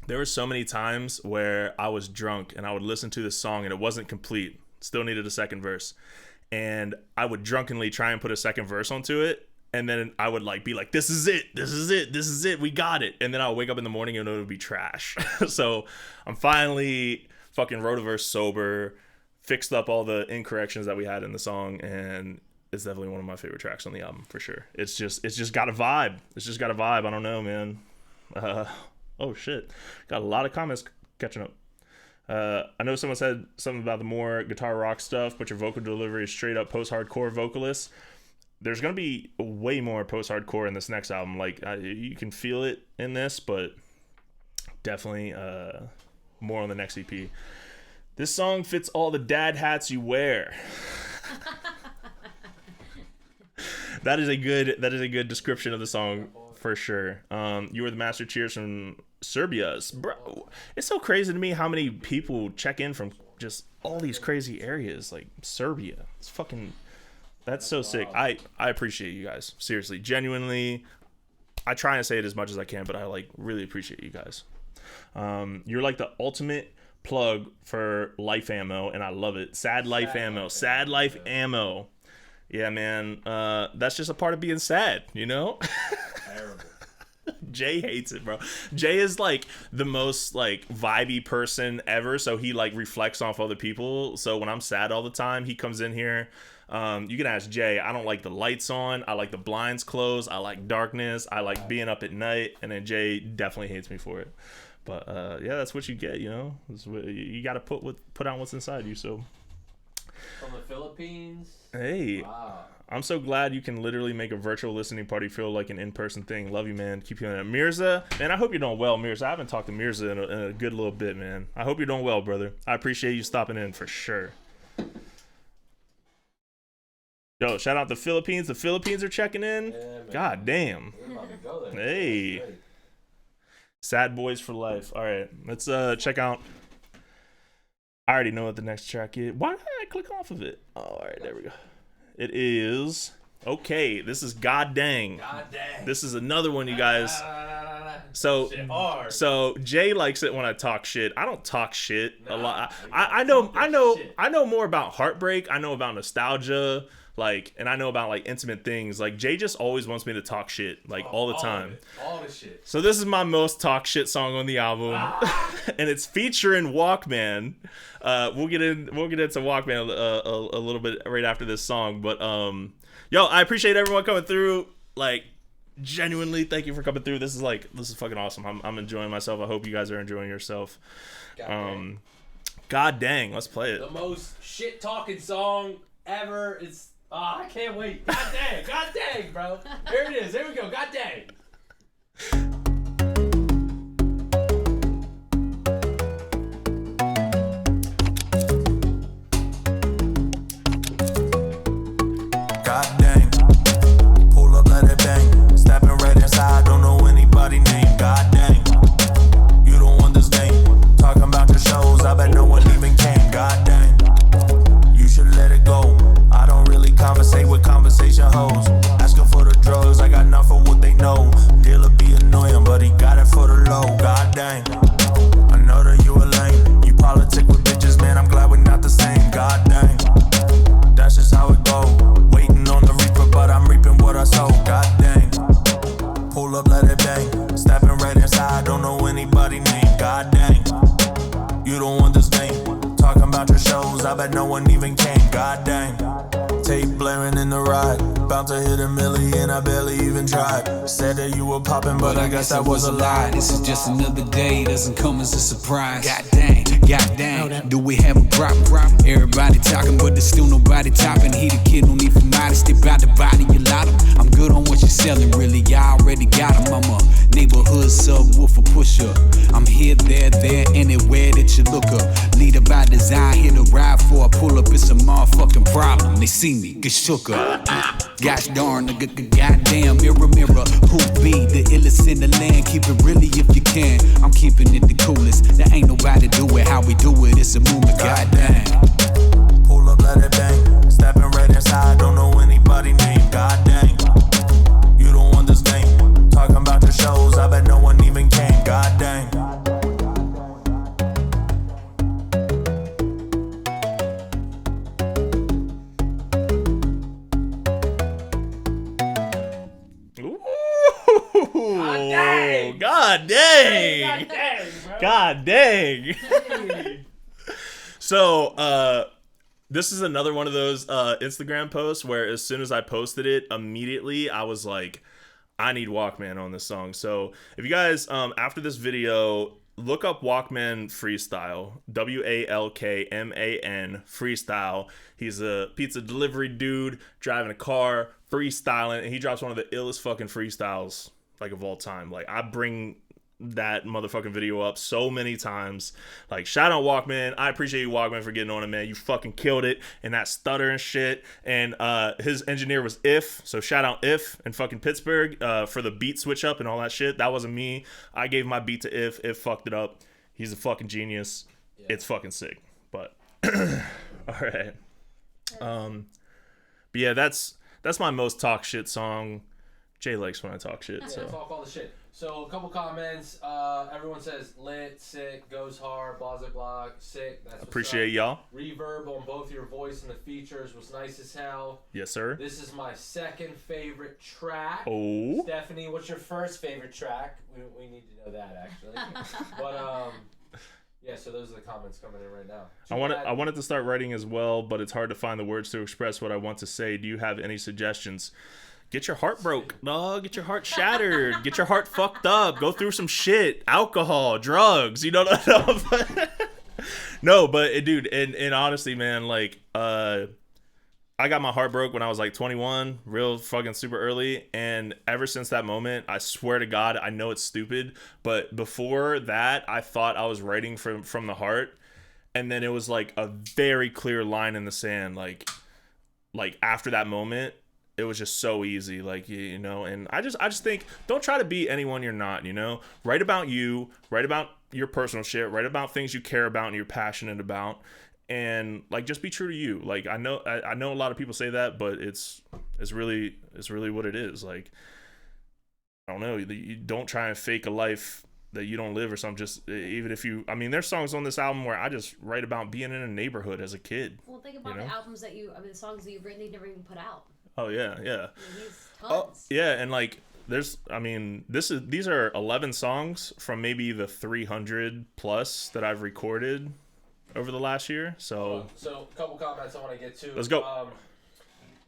Speaker 2: there were so many times where I was drunk and I would listen to this song and it wasn't complete. Still needed a second verse, and I would drunkenly try and put a second verse onto it. And then I would like be like, this is it, we got it. And then I'll wake up in the morning and it would be trash. So I'm finally fucking wrote a verse sober, fixed up all the incorrections that we had in the song, and it's definitely one of my favorite tracks on the album for sure. It's just got a vibe. It's just got a vibe. I don't know, man. Oh shit. Got a lot of comments catching up. I know someone said something about the more guitar rock stuff, but your vocal delivery is straight up post-hardcore vocalist. There's going to be way more post-hardcore in this next album. Like, you can feel it in this, but definitely more on the next EP. This song fits all the dad hats you wear. That is a good description of the song for sure. You were the master cheers from Serbia's. Bro, it's so crazy to me how many people check in from just all these crazy areas, like Serbia. It's fucking... That's so sick. I appreciate you guys. Seriously, genuinely. I try and say it as much as I can, but I like really appreciate you guys. You're like the ultimate plug for life ammo, and I love it. Sad life ammo. Yeah, man. That's just a part of being sad, you know?
Speaker 4: Terrible.
Speaker 2: Jay hates it, bro. Jay is like the most like vibey person ever, so he like reflects off other people. So when I'm sad all the time, he comes in here. You can ask Jay. I don't like the lights on. I like the blinds closed. I like darkness. I like being up at night. And then Jay definitely hates me for it. But yeah, that's what you get. You know, you got to put out what's inside you. So
Speaker 4: from the Philippines.
Speaker 2: Hey,
Speaker 4: wow.
Speaker 2: I'm so glad you can literally make a virtual listening party feel like an in-person thing. Love you, man. Keep you on that. Mirza, man, I hope you're doing well, Mirza. I haven't talked to Mirza in a good little bit, man. I hope you're doing well, brother. I appreciate you stopping in for sure. Yo, shout out the Philippines. The Philippines are checking in.
Speaker 4: Yeah,
Speaker 2: God damn.
Speaker 4: We're about to go there.
Speaker 2: Hey. Sad boys for life. All right, let's check out. I already know what the next track is. Why did I click off of it? Oh, all right, there we go. It is okay. This is Gaht Dang.
Speaker 4: God dang.
Speaker 2: This is another one, you guys.
Speaker 4: Shit hard.
Speaker 2: So Jay likes it when I talk shit. I don't talk shit a
Speaker 4: Nah,
Speaker 2: lot.
Speaker 4: you
Speaker 2: I
Speaker 4: don't
Speaker 2: know
Speaker 4: talk shit.
Speaker 2: I know more about heartbreak. I know about nostalgia. Like, and I know about like intimate things. Like Jay just always wants me to talk shit, like all the time.
Speaker 4: All the shit.
Speaker 2: So this is my most talk shit song on the album, and it's featuring Walkman. We'll get into Walkman a little bit right after this song, but yo, I appreciate everyone coming through. Like, genuinely, thank you for coming through. This is fucking awesome. I'm enjoying myself. I hope you guys are enjoying yourself. God dang, let's play it.
Speaker 4: The most shit talking song ever. It's I can't wait. God dang, bro. Here it is. Here we go. God dang.
Speaker 5: God dang. Pull up, let it bang. Stepping right inside, don't know anybody name. God dang. You don't understand. Talking about your shows, I bet no one even came. God dang. You should let it go. I don't really conversate with conversation hoes. Asking for the drugs, I got enough for what they know. Dealer be annoying, but he got it for the low. God dang. I know that you a lame. You politic with bitches, man, I'm glad we're not the same. God dang. That's just how it go. Waiting on the reaper, but I'm reaping what I sow. God dang. Pull up, let it bang. Stepping right inside, don't know anybody name. God dang. You don't understand. Talking about your shows, I bet no one even came. God dang. Tape blaring in the ride. Bound to hit a million, I barely even tried. Said that you were popping, but I guess that was a lie.
Speaker 9: This is just another day, doesn't come as a surprise. God dang, do we have a problem? Everybody talking, but there's still nobody topping. He the kid, no need for modesty, bout to body you lot him. I'm good on what you're selling, really, y'all already got him. I'm a neighborhood subwoofer pusher. I'm here, there, anywhere that you look up. Leader by design, here to ride for a pull up, it's a motherfucking problem. They see me, get shook up. Gosh darn, goddamn, mirror, who be the illest in the land? Keep it really if you can. I'm keeping it the coolest. There ain't nobody do it how we do it. It's a movement, goddamn.
Speaker 5: Pull up, let it bang. Stepping right inside, don't know anybody name. God dang. You don't understand. Talking about your shows, I bet no one even came. God dang.
Speaker 2: God dang. God dang. So, this is another one of those Instagram posts where as soon as I posted it, immediately I was like, I need Walkman on this song. So if you guys, after this video, look up Walkman Freestyle, WALKMAN Freestyle. He's a pizza delivery dude driving a car, freestyling, and he drops one of the illest fucking freestyles like of all time. Like, I bring that motherfucking video up so many times. Like, shout out Walkman. I appreciate you, Walkman, for getting on it, man. You fucking killed it, and that stutter and shit. And his engineer was If, so shout out If in fucking Pittsburgh for the beat switch up and all that shit. That wasn't me. I gave my beat to If fucked it up. He's a fucking genius. Yeah. It's fucking sick. But all right. But yeah, that's my most talk shit song. Jay likes when I talk shit.
Speaker 4: Yeah,
Speaker 2: so
Speaker 4: talk all the shit. So a couple comments. Everyone says lit, sick, goes hard, blah blah blah, sick. That's
Speaker 2: appreciate y'all.
Speaker 4: Reverb on both your voice and the features was nice as hell.
Speaker 2: Yes, sir.
Speaker 4: This is my second favorite track.
Speaker 2: Oh.
Speaker 4: Stephanie, what's your first favorite track? We need to know that actually. But yeah, so those are the comments coming in right now.
Speaker 2: I wanted to start writing as well, but it's hard to find the words to express what I want to say. Do you have any suggestions? Get your heart broke, dog. Get your heart shattered. Get your heart fucked up. Go through some shit. Alcohol, drugs. You know what I know? No, but dude, and honestly, man, like, I got my heart broke when I was like 21, real fucking super early. And ever since that moment, I swear to God, I know it's stupid, but before that, I thought I was writing from the heart. And then it was like a very clear line in the sand. Like after that moment, it was just so easy, like, you know. And I just think, don't try to be anyone you're not, you know. Write about you, write about your personal shit, write about things you care about and you're passionate about, and like, just be true to you. Like, I know a lot of people say that, but it's really what it is. Like, I don't know, you don't try and fake a life that you don't live or something. Just even if you, I mean, there's songs on this album where I just write about being in a neighborhood as a kid.
Speaker 1: Well, think about the albums that the songs that you've written, you've never even put out.
Speaker 2: Oh yeah.
Speaker 1: I mean, he's tons.
Speaker 2: Oh yeah, and like these are 11 songs from maybe the 300 plus that I've recorded over the last year. So
Speaker 4: a couple comments I want to get to.
Speaker 2: Let's go.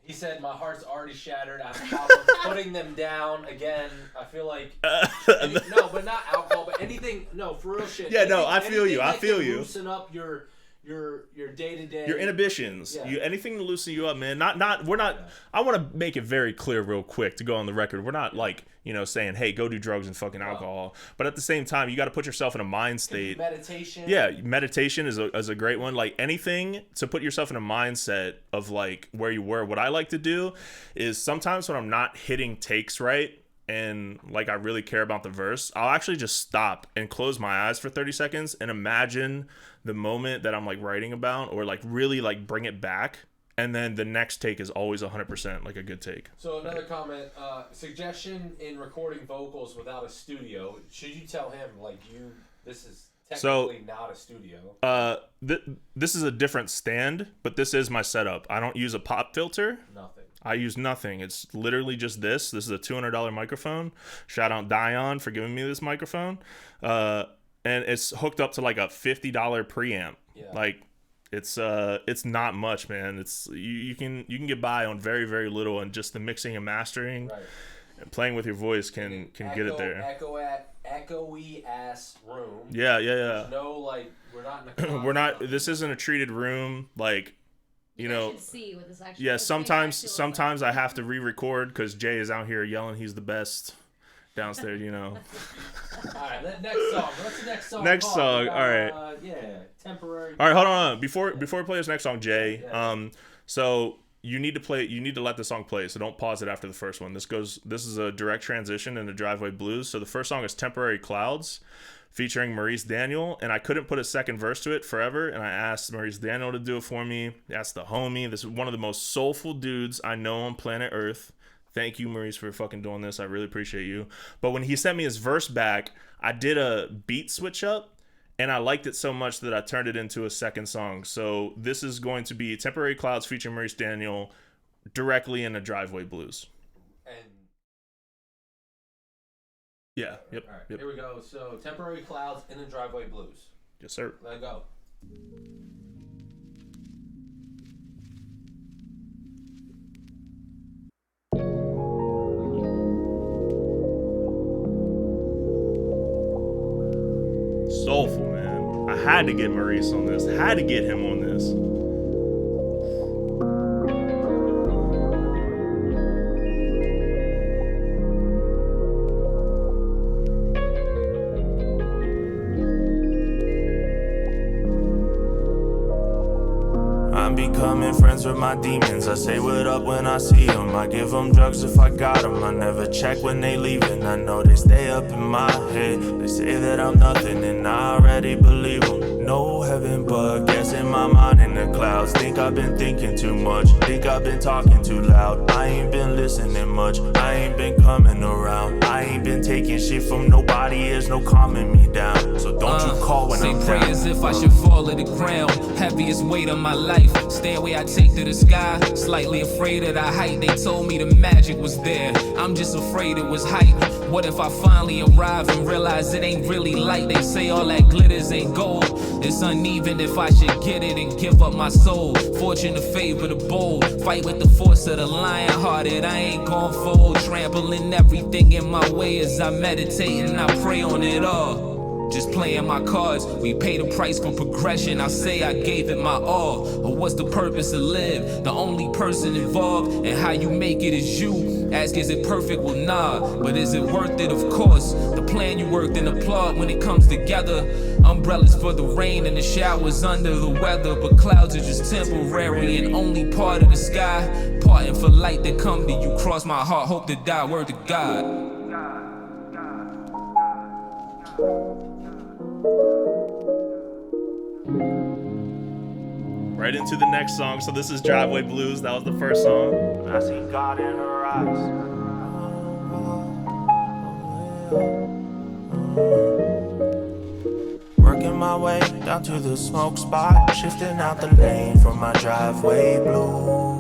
Speaker 4: He said, "My heart's already shattered. I have problems putting them down again. I feel like no, but not alcohol, but anything. No, for real shit.
Speaker 2: Yeah, no, I feel you. I feel you.
Speaker 4: Loosen up your day to day.
Speaker 2: Your inhibitions.
Speaker 4: Yeah.
Speaker 2: Anything to loosen you up, man. We're not. I want to make it very clear, real quick, to go on the record. We're not like saying, hey, go do drugs and fucking alcohol. But at the same time, you got to put yourself in a mind state.
Speaker 4: Meditation.
Speaker 2: Yeah, meditation is a great one. Like anything to put yourself in a mindset of like where you were. What I like to do is sometimes when I'm not hitting takes right, and like I really care about the verse, I'll actually just stop and close my eyes for 30 seconds and imagine the moment that I'm like writing about, or like really like bring it back, and then the next take is always 100% like a good take.
Speaker 4: So another comment, suggestion in recording vocals without a studio. Should you tell him this is technically not a studio?
Speaker 2: This is a different stand, but this is my setup. I don't use a pop filter.
Speaker 4: Nothing.
Speaker 2: I use nothing. It's literally just this. This is a $200 microphone. Shout out Dion for giving me this microphone. And it's hooked up to like a $50 preamp.
Speaker 4: Yeah.
Speaker 2: Like it's not much, man. It's you can get by on very, very little, and just the mixing and mastering and playing with your voice can get it there.
Speaker 4: Echoey ass room.
Speaker 2: Yeah.
Speaker 4: There's no we're not in a
Speaker 2: we're not. This isn't a treated room. Like. You know,
Speaker 1: see what this actually
Speaker 2: yeah. Sometimes I have to re-record because Jay is out here yelling he's the best downstairs.
Speaker 4: All right, next song. What's the next song?
Speaker 2: Next song. All right.
Speaker 4: Temporary.
Speaker 2: All right, hold on. Before we play this next song, Jay. So you need to let the song play. So don't pause it after the first one. This is a direct transition into Driveway Blues. So the first song is Temporary Clouds, featuring Maurice Daniel, and I couldn't put a second verse to it forever, and I asked Maurice Daniel to do it for me. That's the homie. This is one of the most soulful dudes I know on planet Earth. Thank you, Maurice, for fucking doing this. I really appreciate you. But when he sent me his verse back, I did a beat switch up, and I liked it so much that I turned it into a second song. So this is going to be Temporary Clouds featuring Maurice Daniel directly in a Driveway Blues. Yeah. Yep.
Speaker 4: All right.
Speaker 2: Yep.
Speaker 4: Here we go. So, Temporary Clouds in the Driveway Blues.
Speaker 2: Yes, sir.
Speaker 4: Let go.
Speaker 2: Soulful, man. I had to get Maurice on this. Had to get him on this.
Speaker 5: I'm becoming friends with my demons. I say what up when I see them. I give them drugs if I got them. I never check when they leaving. I know they stay up in my head. They say that I'm nothing and I already believe them. No heaven, but guess in my mind in the clouds. Think I've been thinking too much. Think I've been talking too loud. I ain't been listening much. I ain't been coming around. I ain't been taking shit from nobody. There's no calming me down. So don't you call when I'm down.
Speaker 9: Say prayers if I should fall to the ground. Heaviest weight of my life. Stairway I take to the sky. Slightly afraid of the height. They told me the magic was there. I'm just afraid it was hype. What if I finally arrive and realize it ain't really light? They say all that glitters ain't gold. It's uneven if I should get it and give up my soul. Fortune to favor the bold. Fight with the force of the lion hearted. I ain't gon' fold. Trampling everything in my way as I meditate and I pray on it all. Just playing my cards, we pay the price for progression. I say I gave it my all. But what's the purpose to live? The only person involved and how you make it is you. Ask, is it perfect? Well, nah. But is it worth it? Of course. The plan you worked and applaud when it comes together. Umbrellas for the rain and the showers under the weather. But clouds are just temporary and only part of the sky. Parting for light that come to you. Cross my heart, hope to die. Word to God.
Speaker 2: Right into the next song. So this is Driveway Blues. That was the first song.
Speaker 5: I see God in her eyes. Working my way down to the smoke spot, shifting out the lane from my driveway blues.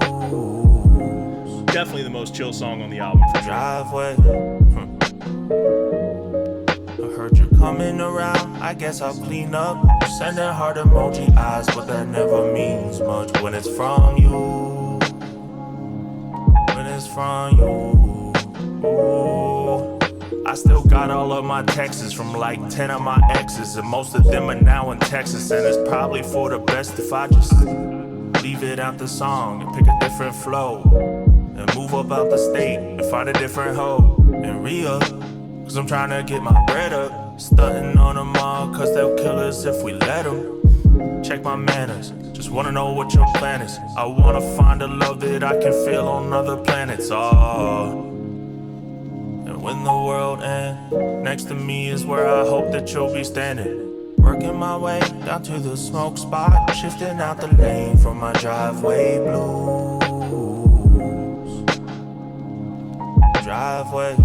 Speaker 2: Definitely the most chill song on the album for sure.
Speaker 5: Driveway. I heard you're coming around, I guess I'll clean up. Sending heart emoji eyes, but that never means much when it's from you. When it's from you. Ooh. I still got all of my texts from like 10 of my exes, and most of them are now in Texas, and it's probably for the best if I just leave it out the song and pick a different flow and move up out the state and find a different hoe and re-up, cause I'm trying to get my bread up. Stunting on them all cause they'll kill us if we let them. Check my manners, just wanna know what your plan is. I wanna find a love that I can feel on other planets. Oh. And when the world ends, next to me is where I hope that you'll be standing. Working my way down to the smoke spot, shifting out the lane from my driveway blues. Driveway.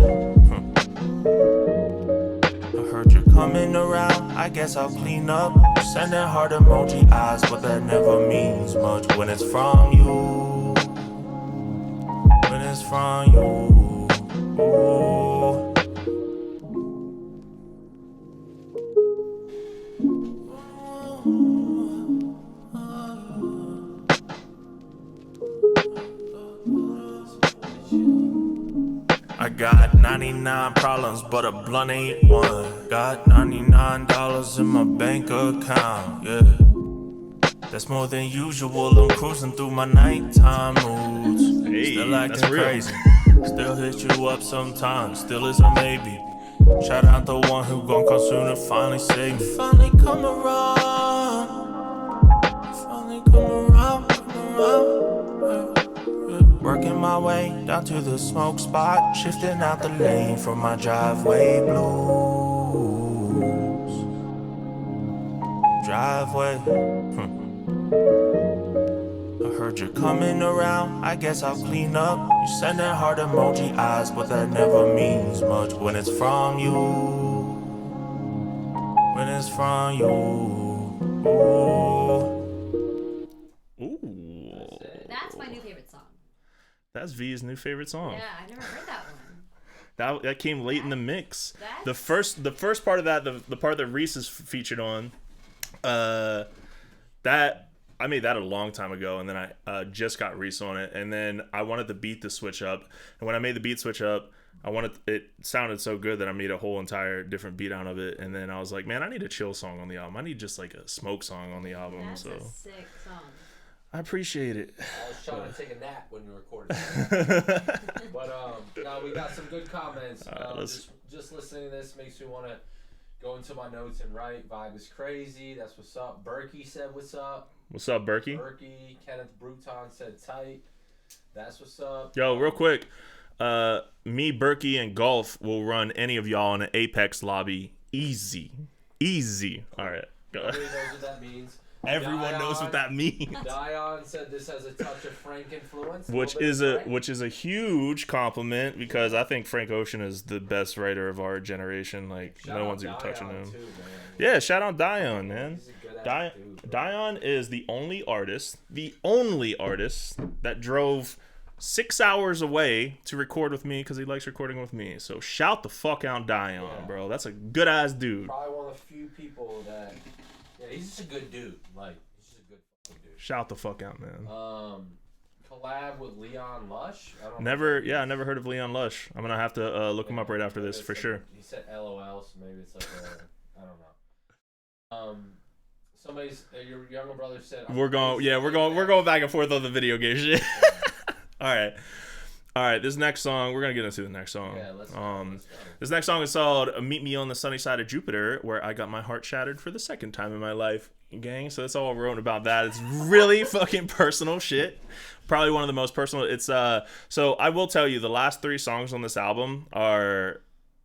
Speaker 5: I heard you're coming around, I guess I'll clean up. Sending heart emoji eyes, but that never means much when it's from you. When it's from you. Ooh. I got 99 problems, but a blunt ain't one. Got $99 in my bank account, yeah. That's more than usual, I'm cruising through my nighttime moods.
Speaker 2: Hey,
Speaker 5: Still acting
Speaker 2: that's real.
Speaker 5: crazy, still hit you up sometimes, still is a maybe. Shout out the one who gon' come soon and finally save me. Finally come around, finally come around, Working my way down to the smoke spot, shifting out the lane from my driveway blues. Driveway. I heard you're coming around, I guess I'll clean up. You sending heart emoji eyes, but that never means much when it's from you. When it's from you. Ooh.
Speaker 2: Ooh.
Speaker 1: That's my new favorite song.
Speaker 2: That's V's new favorite song.
Speaker 1: Yeah, I never heard that one.
Speaker 2: That came late in the mix.
Speaker 1: That's-
Speaker 2: The first part of that, the part that Reese is featured on, that I made that a long time ago, and then I just got Reese on it, and then I wanted the beat to switch up, and when I made the beat switch up, it sounded so good that I made a whole entire different beat out of it, and then I was like, man, I need a chill song on the album. I need just like a smoke song on the album.
Speaker 1: That's
Speaker 2: so
Speaker 1: a sick song.
Speaker 2: I appreciate it.
Speaker 4: I was trying to take a nap when you recorded. But no, we got some good comments. Just listening to this makes me want to go into my notes and write. Vibe is crazy. That's what's up. Berkey said what's up.
Speaker 2: What's up, Berkey?
Speaker 4: Kenneth Bruton said tight. That's what's up.
Speaker 2: Yo, real quick, me, Berkey, and Golf will run any of y'all in an Apex lobby. Easy. All right. Go.
Speaker 4: Nobody knows what that means.
Speaker 2: Everyone knows what that means.
Speaker 4: Dion said this has a touch of Frank influence,
Speaker 2: Which is a huge compliment, because I think Frank Ocean is the best writer of our generation. Like, no one's even touching him.
Speaker 4: Too,
Speaker 2: Yeah, shout out Dion, man.
Speaker 4: He's a good dude,
Speaker 2: Dion is the only artist that drove 6 hours away to record with me because he likes recording with me. So shout the fuck out Dion, bro. That's a good ass dude.
Speaker 4: Probably one of the few people that. Yeah, he's just a good dude. Like, he's just a good fucking dude.
Speaker 2: Shout the fuck out, man.
Speaker 4: Collab with Leon Lush. I
Speaker 2: never heard of Leon Lush. I'm gonna have to look him up right after this for sure.
Speaker 4: He said LOL, so maybe it's like I don't know. Your younger brother said
Speaker 2: we're going back and forth on the video game shit. All right. This next song, we're gonna get into the next song.
Speaker 4: Yeah, let's go.
Speaker 2: This next song is called "Meet Me on the Sunny Side of Jupiter," where I got my heart shattered for the second time in my life, gang. So that's all I wrote about that. It's really fucking personal shit. Probably one of the most personal. It's so I will tell you, the last 3 songs on this album are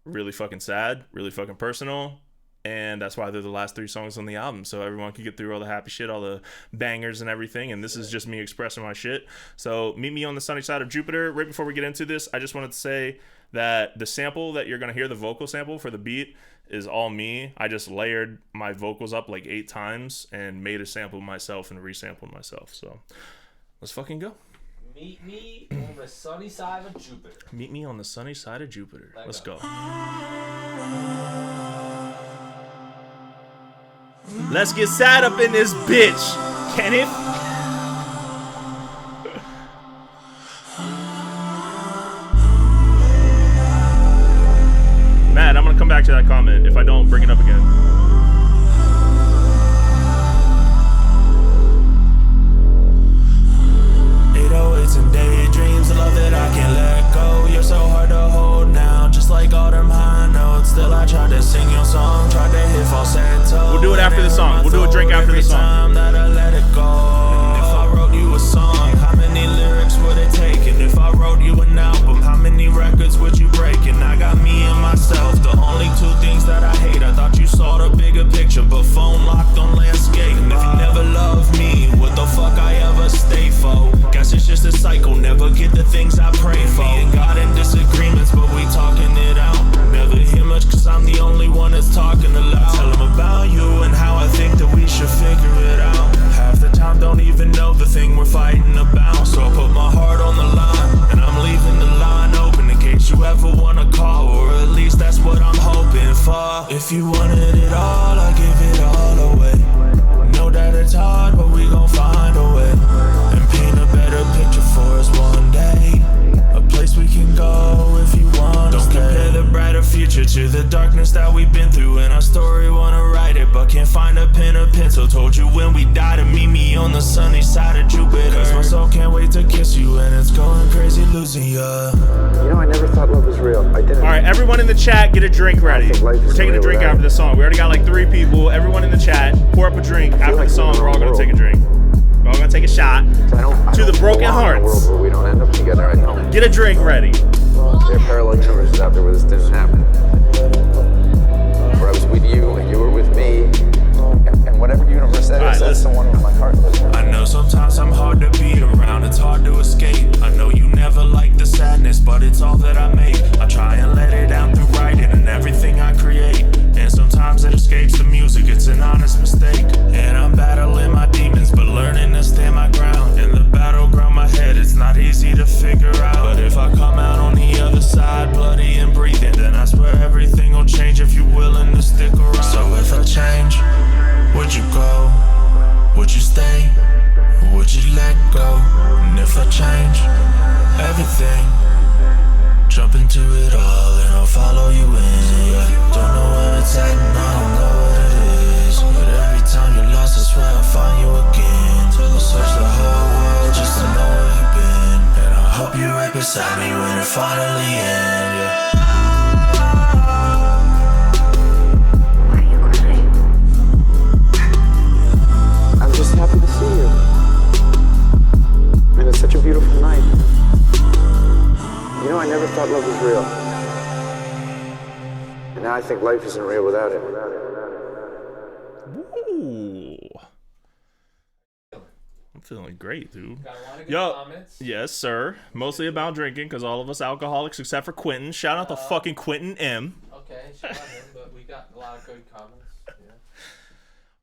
Speaker 2: really fucking sad, really fucking personal, and that's why they're the last 3 songs on the album, so everyone can get through all the happy shit, all the bangers and everything, and this is just me expressing my shit. So meet me on the sunny side of Jupiter. Right before we get into this, I just wanted to say that the sample that you're going to hear, the vocal sample for the beat, is all me. I just layered my vocals up like 8 times and made a sample myself and resampled myself. So let's fucking go.
Speaker 4: Meet me on the sunny side of Jupiter.
Speaker 2: Meet me on the sunny side of Jupiter. Let's go. Let's get sad up in this bitch, Kenneth. Matt, I'm gonna come back to that comment if I don't bring it up again.
Speaker 5: 808s and daydreams, a love that I can't let go. You're so hard to hold now, just like all them high notes. Still I tried to sing your song, tried to hit falsetto.
Speaker 2: We'll do it after the song. We'll do a drink after the song.
Speaker 5: Time that I let it go. And if I wrote you a song, how many lyrics would it take? And if I wrote you an album, how many records would you break? And I got me and myself, the only 2 things that I hate. I thought you saw the bigger picture, but phone locked on landscape. And if you never loved me, what the fuck I ever stay for? Guess it's just a cycle, never get the things I pray for. Me and God in disagreements, but we talking it out. Never hear much cause I'm the only one that's talking aloud. Tell them about you and how I think that we should figure it out. Half the time don't even know the thing we're fighting about. So I put my heart on the line, and I'm leaving the line open in case you ever wanna call, or at least that's what I'm hoping for. If you wanted it all, I'll give it all away. Know that it's hard, but we gon' find a way and paint a better picture for us one day. A place we can go if you want. Don't compare the brighter future to the darkness that we've been through. In our story, wanna write it, but can't find a pen or pencil. Told you when we die to meet me on the sunny side of Jupiter. Cause my soul can't wait to kiss you, and it's going crazy losing you.
Speaker 10: You know, I never thought love was real. I didn't.
Speaker 2: All right, everyone in the chat, get a drink ready. We're taking a drink after the song. We already got like 3 people. Everyone in the chat, pour up a drink after the song. We're all gonna take a drink. We're all gonna take a shot to the broken hearts.
Speaker 10: Where we don't end up together. I don't.
Speaker 2: Get a drink ready.
Speaker 10: There are parallel universes out there where this didn't happen. Where I was with you and you were with me. And whatever universe that is, that's the one where my heart lives.
Speaker 5: I know sometimes I'm hard to be around, it's hard to escape. I know you never like the sadness, but it's all that I make. I try and let it out through writing and everything I create. And sometimes it escapes the music, it's an honest mistake. And I'm battling my demons, but learning to stand my ground. In the battleground, my head, it's not easy to figure out. But if I come out on the other side, bloody and breathing, then I swear everything will change if you're willing to stick around. So if I change, would you go? Would you stay? Or would you let go? And if I change everything, jump into it all and I'll follow you in. Yeah, don't know where it's at and I don't know what it is, but every time you're lost, I swear I'll find you again. I'll search the whole world just to know where you've been, and I hope you're right beside me when it finally ends. Yeah.
Speaker 10: Just happy to see you. And it's such a beautiful night. You know, I never thought love was real. And now I think life isn't real without it.
Speaker 2: Ooh. I'm feeling great, dude.
Speaker 4: Got a lot of good
Speaker 2: Yo,
Speaker 4: comments.
Speaker 2: yes, sir. Mostly about drinking, because all of us alcoholics except for Quentin. Shout out to fucking Quentin M.
Speaker 4: Okay, shout out him, but we got a lot of good comments. Yeah.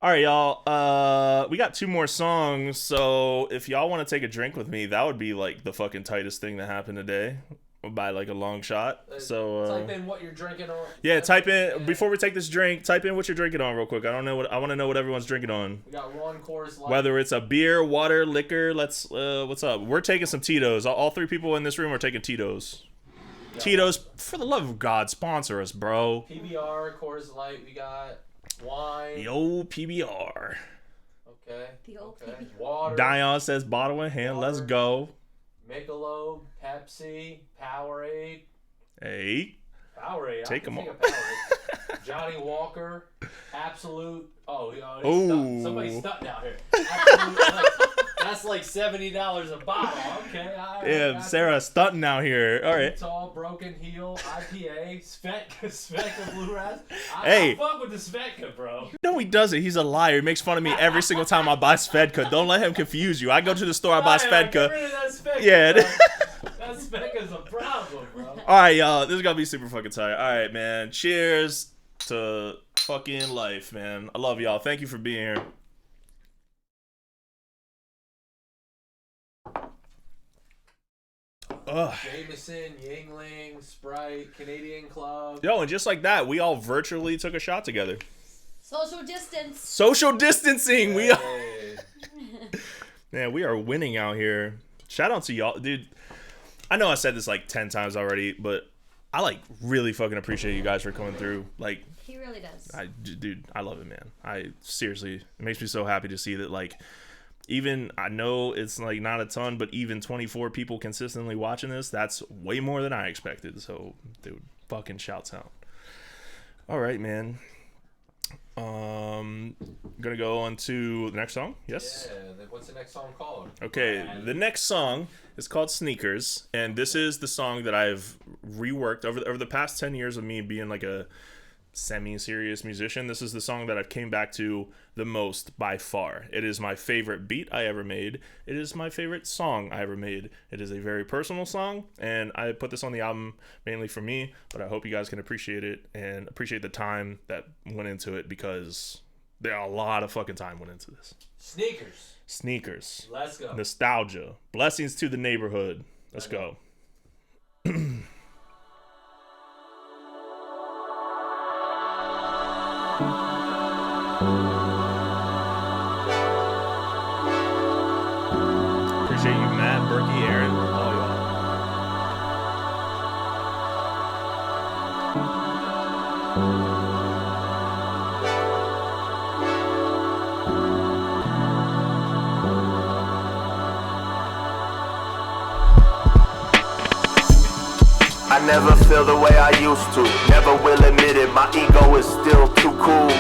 Speaker 2: All right, y'all. We got 2 more songs, so if y'all want to take a drink with me, that would be like the fucking tightest thing that happened today, by like a long shot. So
Speaker 4: type in what you're drinking on.
Speaker 2: yeah, type in before we take this drink. Type in what you're drinking on real quick. I want to know what everyone's drinking on.
Speaker 4: We got one Coors Light.
Speaker 2: Whether it's a beer, water, liquor. Let's what's up? We're taking some Tito's. All 3 people in this room are taking Tito's.
Speaker 4: Yeah.
Speaker 2: Tito's, for the love of God, sponsor us, bro.
Speaker 4: PBR, Coors Light. We got wine.
Speaker 2: The old PBR.
Speaker 4: Okay.
Speaker 1: The old
Speaker 4: okay.
Speaker 1: PBR.
Speaker 4: Water.
Speaker 2: Dion says bottle in hand. Let's go.
Speaker 4: Michelob, Pepsi, Powerade.
Speaker 2: Hey.
Speaker 4: Powerade.
Speaker 2: Take them all.
Speaker 4: Johnny Walker, Absolute. Oh,
Speaker 2: Ooh.
Speaker 4: somebody's stunting out here. Absolute, That's like $70 a bottle. Okay, all right.
Speaker 2: Yeah, Sarah stunting out here. All right.
Speaker 4: Tall, broken heel, IPA, Svedka Blue Raz.
Speaker 2: Hey.
Speaker 4: I fuck with the Svedka, bro.
Speaker 2: No, he doesn't. He's a liar. He makes fun of me every single time I buy Svedka. Don't let him confuse you. I go to the store, I buy Svedka.
Speaker 4: Get rid of that Svedka,
Speaker 2: Yeah.
Speaker 4: bro. That Svedka's a problem, bro.
Speaker 2: All right, y'all. This is gonna be super fucking tight. All right, man. Cheers to fucking life, man. I love y'all. Thank you for being here. Ugh.
Speaker 4: Jameson, Yingling, Sprite, Canadian Club.
Speaker 2: Yo, and just like that, we all virtually took a shot together.
Speaker 1: Social distance.
Speaker 2: Social distancing. We are.
Speaker 4: Hey.
Speaker 2: Man, we are winning out here. Shout out to y'all, dude. I know I said this like 10 times already, but I like really fucking appreciate you guys for coming through. Like,
Speaker 1: He really does.
Speaker 2: dude, I love it, man. I seriously, it makes me so happy to see that, like, even, I know it's like not a ton, but even 24 people consistently watching this, that's way more than I expected. So, dude, fucking shouts out. All right, man. Gonna go on to the next song. Yes.
Speaker 4: Yeah. What's the next song called?
Speaker 2: Okay, the next song is called Sneakers, and this is the song that I've reworked over the past 10 years of me being like a semi-serious musician. This is the song that I've came back to the most by far. It is my favorite beat I ever made. It is my favorite song I ever made. It is a very personal song, and I put this on the album mainly for me, but I hope you guys can appreciate it and appreciate the time that went into it, because there are a lot of fucking time went into this. Sneakers.
Speaker 4: Let's go.
Speaker 2: Nostalgia. Blessings to the neighborhood. Let's go. Appreciate you, Matt, Berkey, Aaron, all y'all.
Speaker 5: I never feel the way I used to. Never will admit it, my ego is still too cool.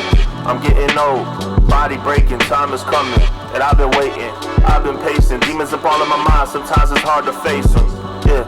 Speaker 5: I'm getting old, body breaking, time is coming. And I've been waiting, I've been pacing. Demons up all in my mind, sometimes it's hard to face them. Yeah,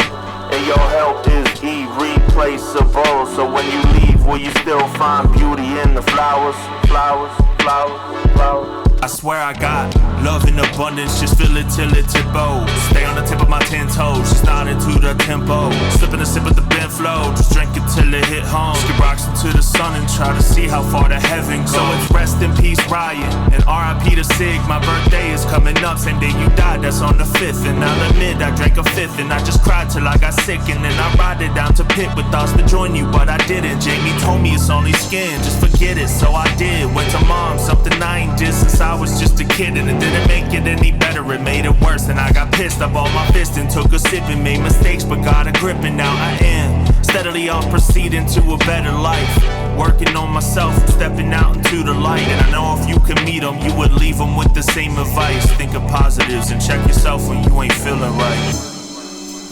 Speaker 5: and your help is irreplaceable. So when you leave, will you still find beauty in the flowers? Flowers, flowers, flowers. I swear I got love in abundance, just feel it till it tiptoes. Stay on the tip of my 10 toes, just not into the tempo. Slipping a sip of the bent flow, just drink it till it hit home. Skip rocks into the sun and try to see how far the heaven goes. So it's rest in peace, Ryan, and R.I.P. to Sig. My birthday is coming up, same day you died, that's on the 5th. And I'll admit I drank a 5th, and I just cried till I got sick. And then I ride it down to Pit with thoughts to join you, but I didn't. Jamie told me it's only skin, just forget it, so I did. Went to mom, something I ain't did since I was just a kid, and it didn't make it any better, it made it worse. And I got pissed, I balled my fist and took a sip and made mistakes, but got a grip, and now I am steadily on proceeding to a better life. Working on myself, stepping out into the light. And I know if you could meet them, you would leave them with the same advice. Think of positives and check yourself when you ain't feeling right.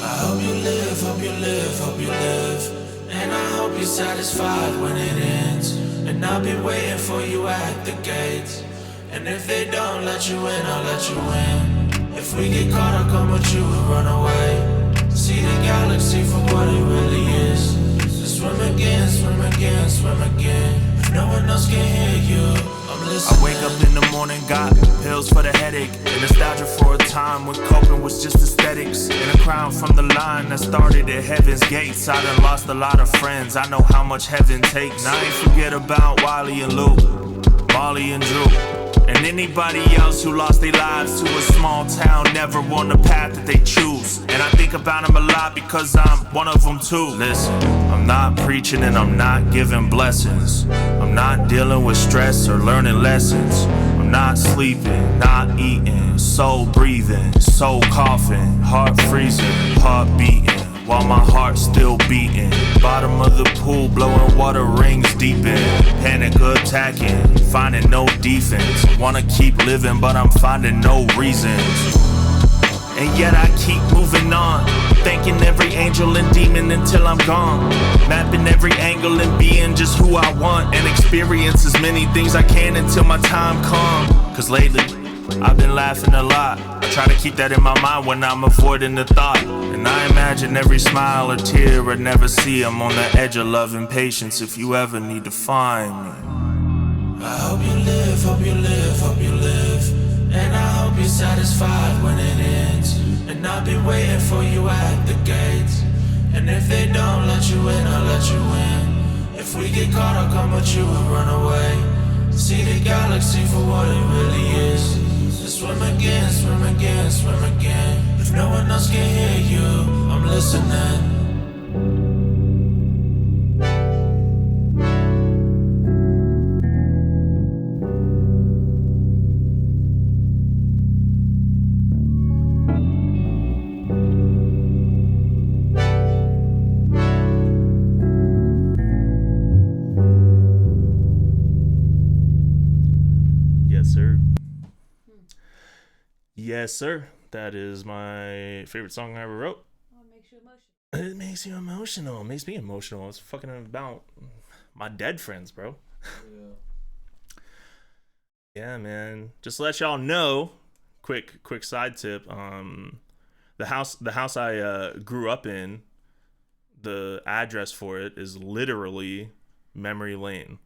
Speaker 9: I hope you live, hope you live, hope you live. And I hope you're satisfied when it ends. And I'll be waiting for you at the gates. And if they don't let you in, I'll let you in. If we get caught, I'll come with you and run away. See the galaxy for what it really is. So swim again, swim again, swim again. If no one else can hear you, I'm listening.
Speaker 5: I wake up in the morning, got pills for the headache, and nostalgia for a time when coping was just aesthetics. And a crown from the line that started at heaven's gates. I done lost a lot of friends, I know how much heaven takes. Now I ain't forget about Wiley and Luke, Molly and Drew, and anybody else who lost their lives to a small town, never on the path that they choose. And I think about them a lot because I'm one of them too. Listen, I'm not preaching and I'm not giving blessings. I'm not dealing with stress or learning lessons. I'm not sleeping, not eating, soul breathing, soul coughing, heart freezing, heart beating, while my heart's still beating. Bottom of the pool, blowing water rings deep in. Panic attacking, finding no defense. Wanna keep living, but I'm finding no reasons. And yet I keep moving on, thanking every angel and demon until I'm gone. Mapping every angle and being just who I want. And experience as many things I can until my time comes. Cause lately, I've been laughing a lot. I try to keep that in my mind when I'm avoiding the thought. And I imagine every smile or tear I never see. I'm on the edge of love and patience if you ever need to find me. I hope you live, hope you live, hope you live. And I hope you're satisfied when it ends. And I'll be waiting for you at the gates. And if they don't let you in, I'll let you in. If we get caught, I'll come with you and run away. See the galaxy for what it really is. Just swim again, swim again, swim again. If no one else can hear you, I'm listening.
Speaker 2: Yes, sir. That is my favorite song I ever wrote.
Speaker 1: Oh, it makes you emotional.
Speaker 2: It makes you emotional. It makes me emotional. It's fucking about my dead friends, bro. Yeah, man. Just to let y'all know, quick side tip. The house I grew up in, the address for it is literally Memory Lane.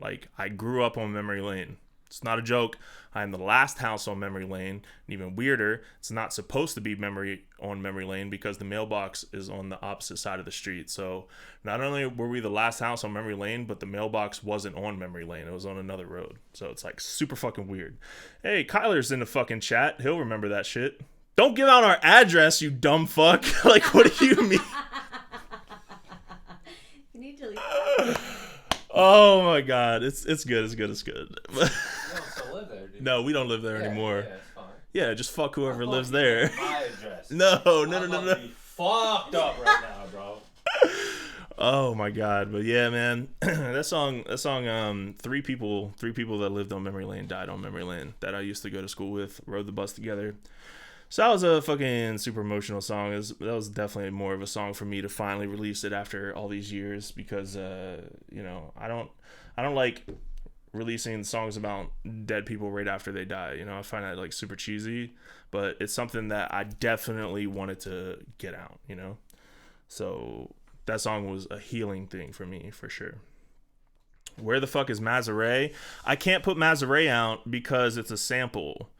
Speaker 2: Like, I grew up on Memory Lane. It's not a joke. I am the last house on Memory Lane. And even weirder, it's not supposed to be Memory Lane because the mailbox is on the opposite side of the street. So not only were we the last house on Memory Lane, but the mailbox wasn't on Memory Lane. It was on another road. So it's like super fucking weird. Hey, Kyler's in the fucking chat. He'll remember that shit. Don't give out our address, you dumb fuck. Like, what do you mean?
Speaker 1: You need to leave.
Speaker 2: Oh my god, it's good. You don't
Speaker 4: still live there, dude.
Speaker 2: No, we don't live there anymore.
Speaker 4: Yeah, it's fine.
Speaker 2: Yeah, just fuck whoever lives there.
Speaker 4: My address.
Speaker 2: No.
Speaker 4: Be fucked up right now, bro.
Speaker 2: Oh my god, but yeah, man, that song, three people that lived on Memory Lane died on Memory Lane that I used to go to school with, rode the bus together. So that was a fucking super emotional song. That was definitely more of a song for me to finally release it after all these years because, you know, I don't like releasing songs about dead people right after they die. You know, I find that like super cheesy, but it's something that I definitely wanted to get out, you know? So that song was a healing thing for me, for sure. Where the fuck is Mazaray? I can't put Mazaray out because it's a sample.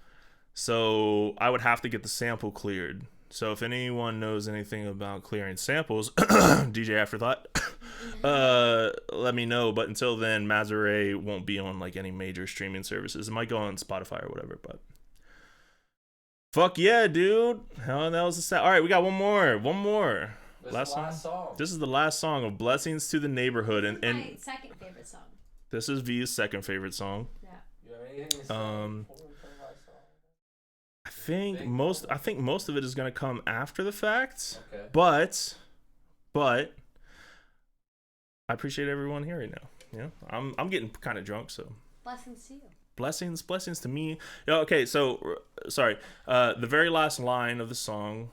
Speaker 2: So I would have to get the sample cleared. So if anyone knows anything about clearing samples, DJ Afterthought, let me know. But until then, Mazaray won't be on like any major streaming services. It might go on Spotify or whatever. But fuck yeah, dude. Hell, that was a set. All right, we got one more. Last song. This is the last song of Blessings to the Neighborhood, and
Speaker 1: my second favorite song.
Speaker 2: This is V's second favorite song.
Speaker 1: Yeah.
Speaker 4: You have anything to say?
Speaker 2: I think most of it is gonna come after the fact.
Speaker 4: Okay.
Speaker 2: But I appreciate everyone here right now. Yeah, I'm getting kind of drunk, so
Speaker 1: Blessings to you.
Speaker 2: Blessings to me. Yeah, okay, so sorry. The very last line of the song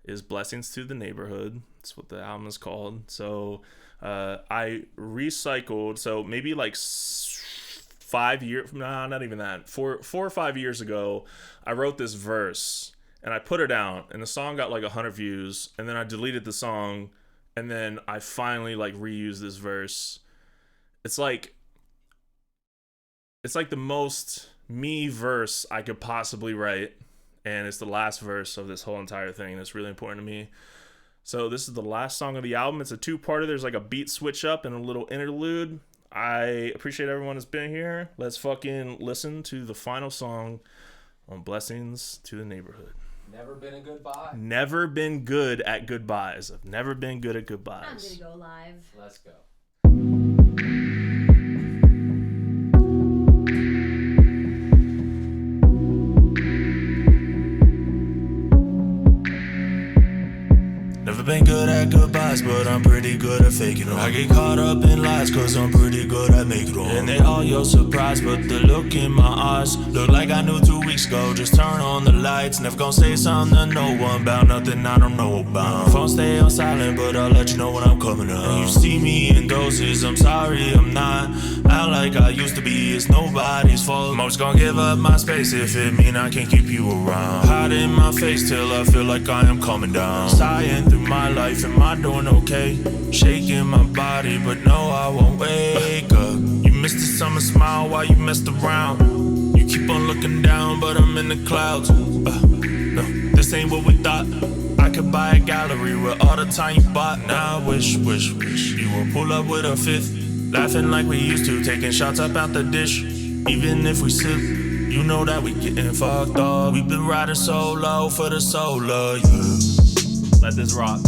Speaker 2: is Blessings to the Neighborhood. That's what the album is called. So I recycled. So maybe like 5 years, not even that, 4 or 5 years ago, I wrote this verse and I put it out and the song got like 100 views, and then I deleted the song, and then I finally like reused this verse. It's like the most me verse I could possibly write, and it's the last verse of this whole entire thing. That's really important to me. So this is the last song of the album. It's a 2-parter. There's like a beat switch up and a little interlude. I appreciate everyone that's been here. Let's fucking listen to the final song on Blessings to the Neighborhood.
Speaker 4: Never been a goodbye.
Speaker 2: Never been good at goodbyes. I've never been good at goodbyes.
Speaker 1: I'm gonna go live.
Speaker 4: Let's go.
Speaker 5: Never ain't good at goodbyes, but I'm pretty good at faking them. I get caught up in lies, cause I'm pretty good at making them. And they all your surprise, but the look in my eyes look like I knew 2 weeks ago. Just turn on the lights, never gonna say something to no one about nothing I don't know about. Phone stay on silent, but I'll let you know when I'm coming up. And you see me in doses, I'm sorry I'm not out like I used to be. It's nobody's fault. I'm always gonna give up my space if it mean I can't keep you around. Hiding my face till I feel like I am coming down. Sighing through my life, am I doing okay? Shaking my body, but no, I won't wake up. You missed the summer smile while you messed around. You keep on looking down, but I'm in the clouds. No, this ain't what we thought. I could buy a gallery with all the time you bought. Now I wish you would pull up with a fifth. Laughing like we used to, taking shots up out the dish. Even if we sip, you know that we getting fucked up. We've been riding solo for the solo, yeah.
Speaker 2: Let this rock.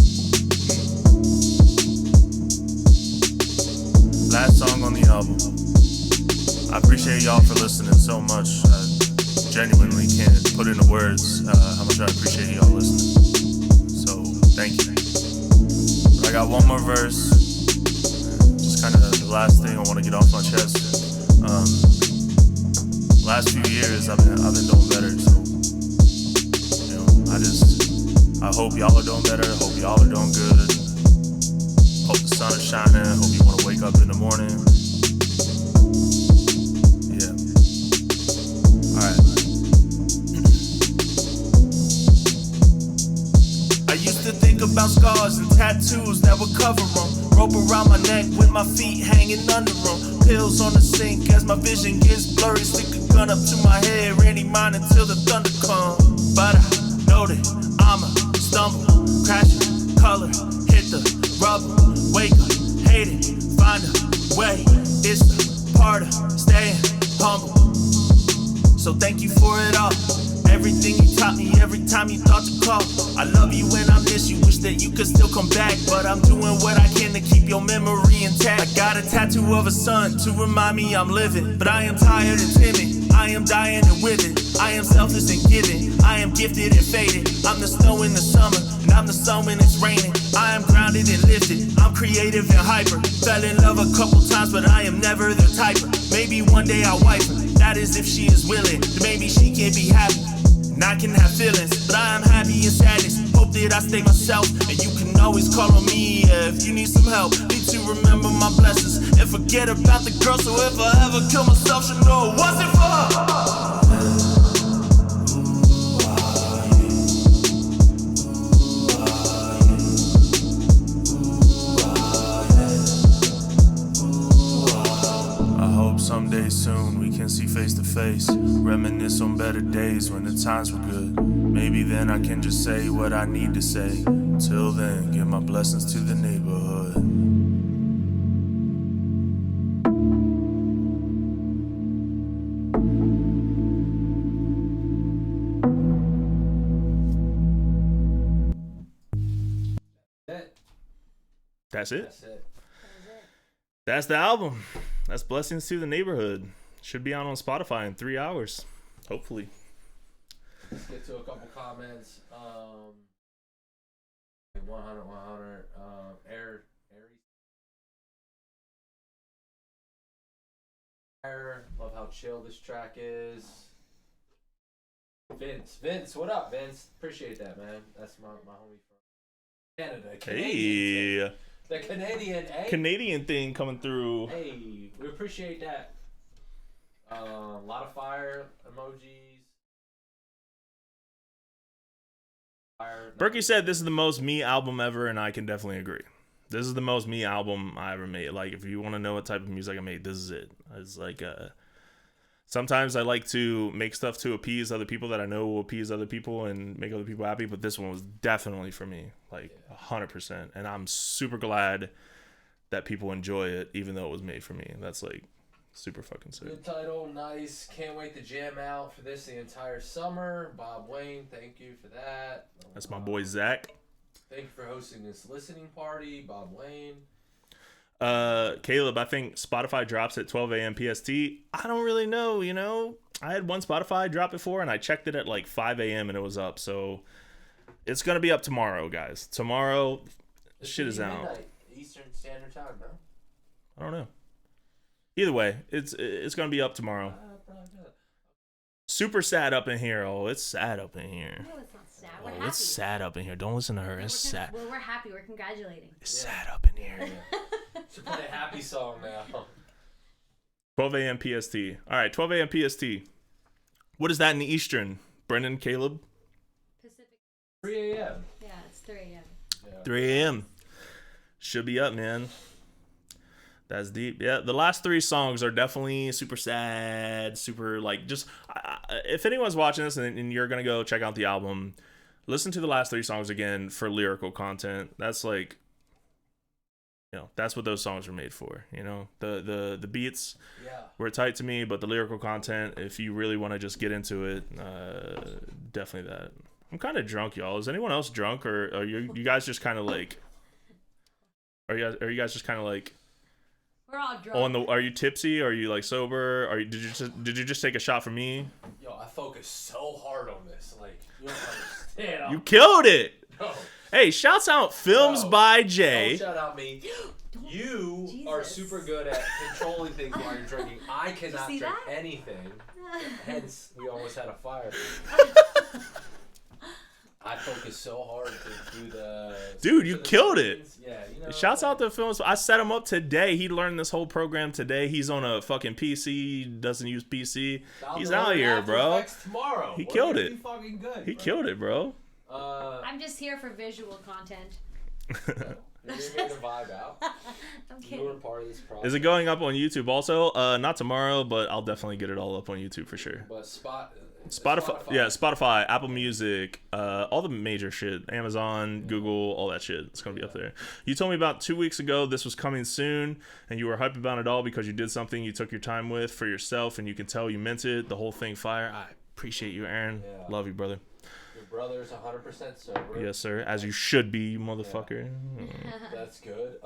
Speaker 5: Last song on the album. I appreciate y'all for listening so much. I genuinely can't put into words how much I appreciate y'all listening. So, thank you. But I got one more verse. Just kind of the last thing I want to get off my chest. Last few years I've been doing better, so you know, I hope y'all are doing better. Hope y'all are doing good. Hope the sun is shining. Hope you want to wake up in the morning. Yeah. Alright. I used to think about scars and tattoos that would cover them. Rope around my neck with my feet hanging under them. Pills on the sink as my vision gets blurry. Stick a gun up to my head, rainy mine until the thunder comes. But I know that I'ma stumble, crashing, color, hit the rubber. Wake up, hate it, find a way. It's the part of staying humble. So thank you for it all. Everything you taught me, every time you thought to call. I love you and I miss you, wish that you could still come back. But I'm doing what I can to keep your memory intact. I got a tattoo of a sun to remind me I'm living. But I am tired and timid, I am dying and with it. I am selfless and giving, I am gifted and faded. I'm the snow in the summer, and I'm the sun when it's raining. I am grounded and lifted, I'm creative and hyper. Fell in love a couple times, but I am never the typer. Maybe one day I'll wipe her, that is if she is willing. Maybe she can be happy, and I can have feelings. But I am happy and sadness, hope that I stay myself. And you can always call on me if you need some help. Need to remember my blessings and forget about the girl. So if I ever kill myself, she'll know it wasn't for her. Someday soon we can see face to face, reminisce on better days when the times were good. Maybe then I can just say what I need to say. Till then, give my blessings to the neighborhood.
Speaker 2: That's it.
Speaker 4: That's it.
Speaker 2: That's the album. That's Blessings to the Neighborhood. Should be out on Spotify in 3 hours. Hopefully.
Speaker 4: Let's get to a couple comments. 100. Love how chill this track is. Vince, what up, Vince? Appreciate that, man. That's my homie from Canada. Canadian.
Speaker 2: Hey.
Speaker 4: The Canadian, eh?
Speaker 2: Canadian thing coming through.
Speaker 4: Hey, we appreciate that. A lot of fire emojis.
Speaker 2: Berkey said this is the most me album ever, and I can definitely agree. This is the most me album I ever made. Like, if you want to know what type of music I made, this is it. It's like, sometimes I like to make stuff to appease other people that I know will appease other people and make other people happy, but this one was definitely for me, like 100%. And I'm super glad that people enjoy it, even though it was made for me. That's like super fucking sick.
Speaker 4: Good title, nice. Can't wait to jam out for this the entire summer. Bob Wayne, thank you for that.
Speaker 2: That's my boy Zach.
Speaker 4: Thank you for hosting this listening party, Bob Wayne.
Speaker 2: Caleb, I think Spotify drops at 12 a.m. PST. I don't really know, you know. I had one Spotify drop before, and I checked it at like 5 a.m. and it was up. So It's gonna be up tomorrow, guys. Tomorrow, shit is out.
Speaker 4: Midnight Eastern Standard Time, no?
Speaker 2: I don't know. Either way, it's gonna be up tomorrow. Super sad up in here. Oh, it's sad up in here.
Speaker 1: No, it's not sad. We're
Speaker 2: Oh,
Speaker 1: happy.
Speaker 2: it's sad up in here. Don't listen to her. It's sad.
Speaker 1: Well, we're happy. We're congratulating.
Speaker 2: It's sad up in here.
Speaker 4: Should play a happy song now.
Speaker 2: 12 a.m. PST. All right, 12 a.m. PST. What is that in the Eastern? Brendan, Caleb?
Speaker 1: Pacific.
Speaker 4: 3 a.m.
Speaker 1: Yeah, it's 3 a.m.
Speaker 4: Yeah.
Speaker 2: 3 a.m. Should be up, man. That's deep. Yeah, the last 3 songs are definitely super sad, super like just. If anyone's watching this and you're gonna go check out the album, listen to the last 3 songs again for lyrical content. That's like, that's what those songs were made for. The beats were tight to me, but the lyrical content, if you really want to just get into it, definitely that. I'm kind of drunk, y'all. Is anyone else drunk, or are you guys just kind of like? Are you guys just kind of like?
Speaker 1: We're all drunk.
Speaker 2: Are you tipsy? Are you like sober? Did you just take a shot from me?
Speaker 4: Yo, I focused so hard on this. Like, you don't understand.
Speaker 2: You killed it.
Speaker 4: No.
Speaker 2: Hey, shouts out Films by Jay.
Speaker 4: Don't shout out me. You are super good at controlling things while you're drinking. I cannot drink anything. Hence, we almost had a fire. I focused so hard to do the...
Speaker 2: Dude, you killed it.
Speaker 4: Yeah,
Speaker 2: Shouts out to Films. I set him up today. He learned this whole program today. He's on a fucking PC. Doesn't use PC. He's out here, bro.
Speaker 4: Tomorrow.
Speaker 2: He killed it.
Speaker 4: Fucking good,
Speaker 2: he killed it, bro.
Speaker 1: I'm just here for visual content.
Speaker 4: You're here to vibe out.
Speaker 1: I'm kidding.
Speaker 4: You were part of this process.
Speaker 2: Is it going up on YouTube also? Not tomorrow, but I'll definitely get it all up on YouTube for sure.
Speaker 4: But
Speaker 2: Spotify, Apple Music, all the major shit, Amazon, Google, all that shit. It's gonna be up there. You told me about 2 weeks ago this was coming soon, and you were hyped about it all because you did something you took your time with for yourself, and you can tell you meant it. The whole thing fire. I appreciate you, Aaron.
Speaker 4: Yeah.
Speaker 2: Love you, brother.
Speaker 4: Your brother's 100% sober.
Speaker 2: Yes, sir. As you should be, you motherfucker.
Speaker 4: Yeah. That's good.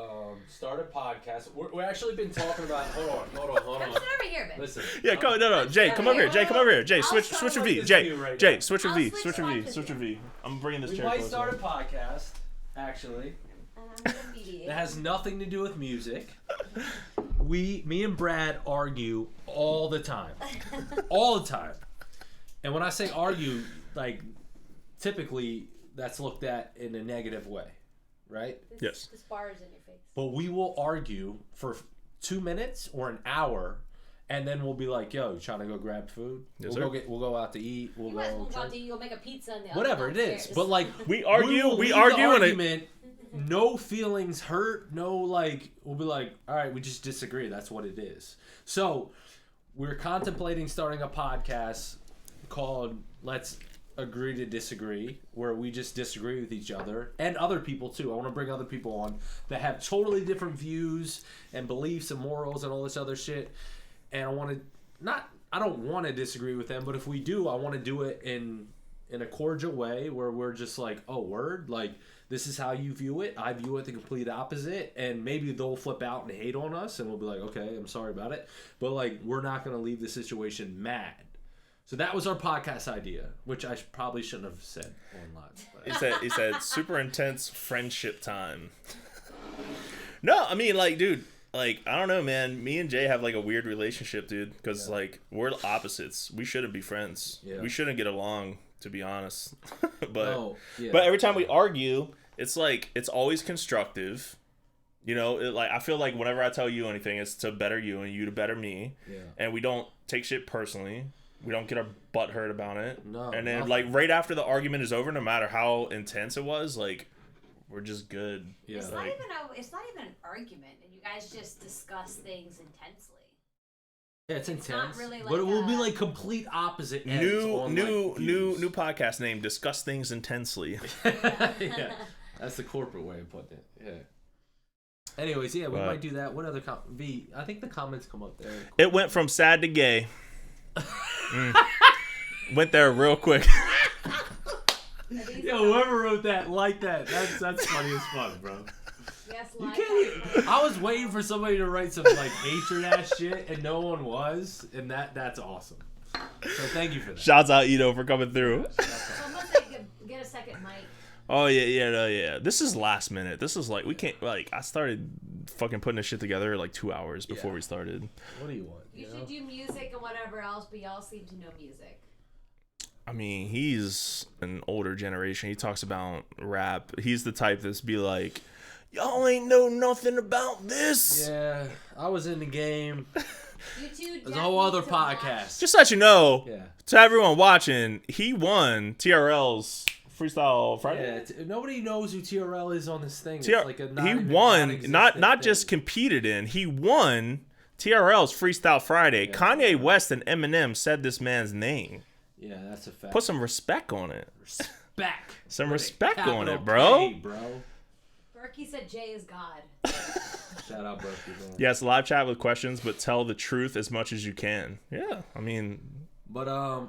Speaker 4: Start a podcast. We're actually been talking about. Hold on.
Speaker 1: Come sit over here, babe.
Speaker 4: Listen.
Speaker 2: Yeah, no. Jay, come over here. Jay, come over here. Jay, switch with V. Jay, switch with V.
Speaker 1: I'll
Speaker 2: Switch with V.
Speaker 1: switch
Speaker 2: Switch with V. I'm bringing this
Speaker 3: We
Speaker 2: chair
Speaker 3: might
Speaker 2: closer.
Speaker 3: start a podcast, actually.
Speaker 1: And I'm gonna mediate.
Speaker 3: That has nothing to do with music. Me and Brad argue all the time. All the time. And when I say argue, like, typically that's looked at in a negative way, right?
Speaker 2: Yes.
Speaker 1: This bar is in your face.
Speaker 3: But we will argue for 2 minutes or an hour, and then we'll be like, "Yo, you trying to go grab food?
Speaker 2: Yes,
Speaker 3: we'll
Speaker 2: sir.
Speaker 3: go out to eat. We'll
Speaker 1: You might as well
Speaker 3: go
Speaker 1: go out
Speaker 3: drink.
Speaker 1: to eat. You'll make a pizza in the oven
Speaker 3: Whatever it is."
Speaker 1: downstairs.
Speaker 3: But like,
Speaker 2: We argue.
Speaker 3: will
Speaker 2: We
Speaker 3: leave
Speaker 2: argue
Speaker 3: the
Speaker 2: in a.
Speaker 3: argument. No feelings hurt. No, like, we'll be like, all right, we just disagree. That's what it is. So we're contemplating starting a podcast called Let's Agree to Disagree, where we just disagree with each other and other people too. I want to bring other people on that have totally different views and beliefs and morals and all this other shit. And I don't want to disagree with them, but if we do, I want to do it in a cordial way where we're just like, oh, word, like, this is how you view it. I view it the complete opposite, and maybe they'll flip out and hate on us, and we'll be like, okay, I'm sorry about it. But like, we're not going to leave the situation mad. So that was our podcast idea, which I probably shouldn't have said online.
Speaker 2: He said super intense friendship time. No, I mean, like, dude, like, I don't know, man. Me and Jay have like a weird relationship, dude, because like we're opposites. We shouldn't be friends.
Speaker 3: Yeah.
Speaker 2: We shouldn't get along, to be honest.
Speaker 3: But
Speaker 2: every time we argue, it's like it's always constructive. Like I feel like whenever I tell you anything, it's to better you and you to better me.
Speaker 3: Yeah.
Speaker 2: And we don't take shit personally. We don't get our butt hurt about it.
Speaker 3: No.
Speaker 2: And then
Speaker 3: nothing.
Speaker 2: like right after the argument is over, no matter how intense it was, like we're just good.
Speaker 3: Yeah.
Speaker 1: It's not even an argument, and you guys just discuss things intensely.
Speaker 3: Yeah, it's intense.
Speaker 1: not really like
Speaker 3: but it will be
Speaker 1: a-
Speaker 3: like complete opposite ends
Speaker 2: New
Speaker 3: on, like, views.
Speaker 2: podcast name, Discuss Things Intensely.
Speaker 3: Yeah, that's the corporate way of putting it. Yeah. Anyways, yeah, we
Speaker 2: But-
Speaker 3: might do that. What other V? I think the comments come up there.
Speaker 2: It went from sad to gay. Went there real quick.
Speaker 3: Yo, whoever wrote that, like that. That's funny as fuck, bro.
Speaker 1: Yes,
Speaker 3: You
Speaker 1: like
Speaker 3: can't
Speaker 1: that.
Speaker 3: even, I was waiting for somebody to write some like hatred ass shit, and no one was, and that's awesome. So thank you for that.
Speaker 2: Shouts out Ito for coming through.
Speaker 1: So I'm gonna say get a second mic.
Speaker 2: Oh yeah. This is last minute. This is like we can't like. I started fucking putting this shit together like 2 hours before we started.
Speaker 3: What do you want?
Speaker 1: You should do music and whatever else, but y'all seem to know music.
Speaker 2: I mean, he's an older generation. He talks about rap. He's the type that's be like, y'all ain't know nothing about this.
Speaker 3: Yeah, I was in the game.
Speaker 1: You two.
Speaker 3: There's a whole other podcast.
Speaker 2: Just to let you know,
Speaker 3: Yeah.
Speaker 2: to everyone watching, he won TRL's Freestyle Friday.
Speaker 3: Yeah, nobody knows who TRL is on this thing. It's like a
Speaker 2: he won, not just competed in. He won TRL's Freestyle Friday.
Speaker 3: Yeah.
Speaker 2: Kanye West and Eminem said this man's name.
Speaker 3: Yeah, that's a fact.
Speaker 2: Put some respect on it.
Speaker 3: Respect.
Speaker 2: Some
Speaker 3: With a
Speaker 2: respect on
Speaker 3: capital
Speaker 2: it, bro.
Speaker 3: K, bro.
Speaker 1: Berkey said Jay is God.
Speaker 3: Shout out Berkey, bro.
Speaker 2: Yes, live chat with questions, but tell the truth as much as you can. Yeah, I mean.
Speaker 3: But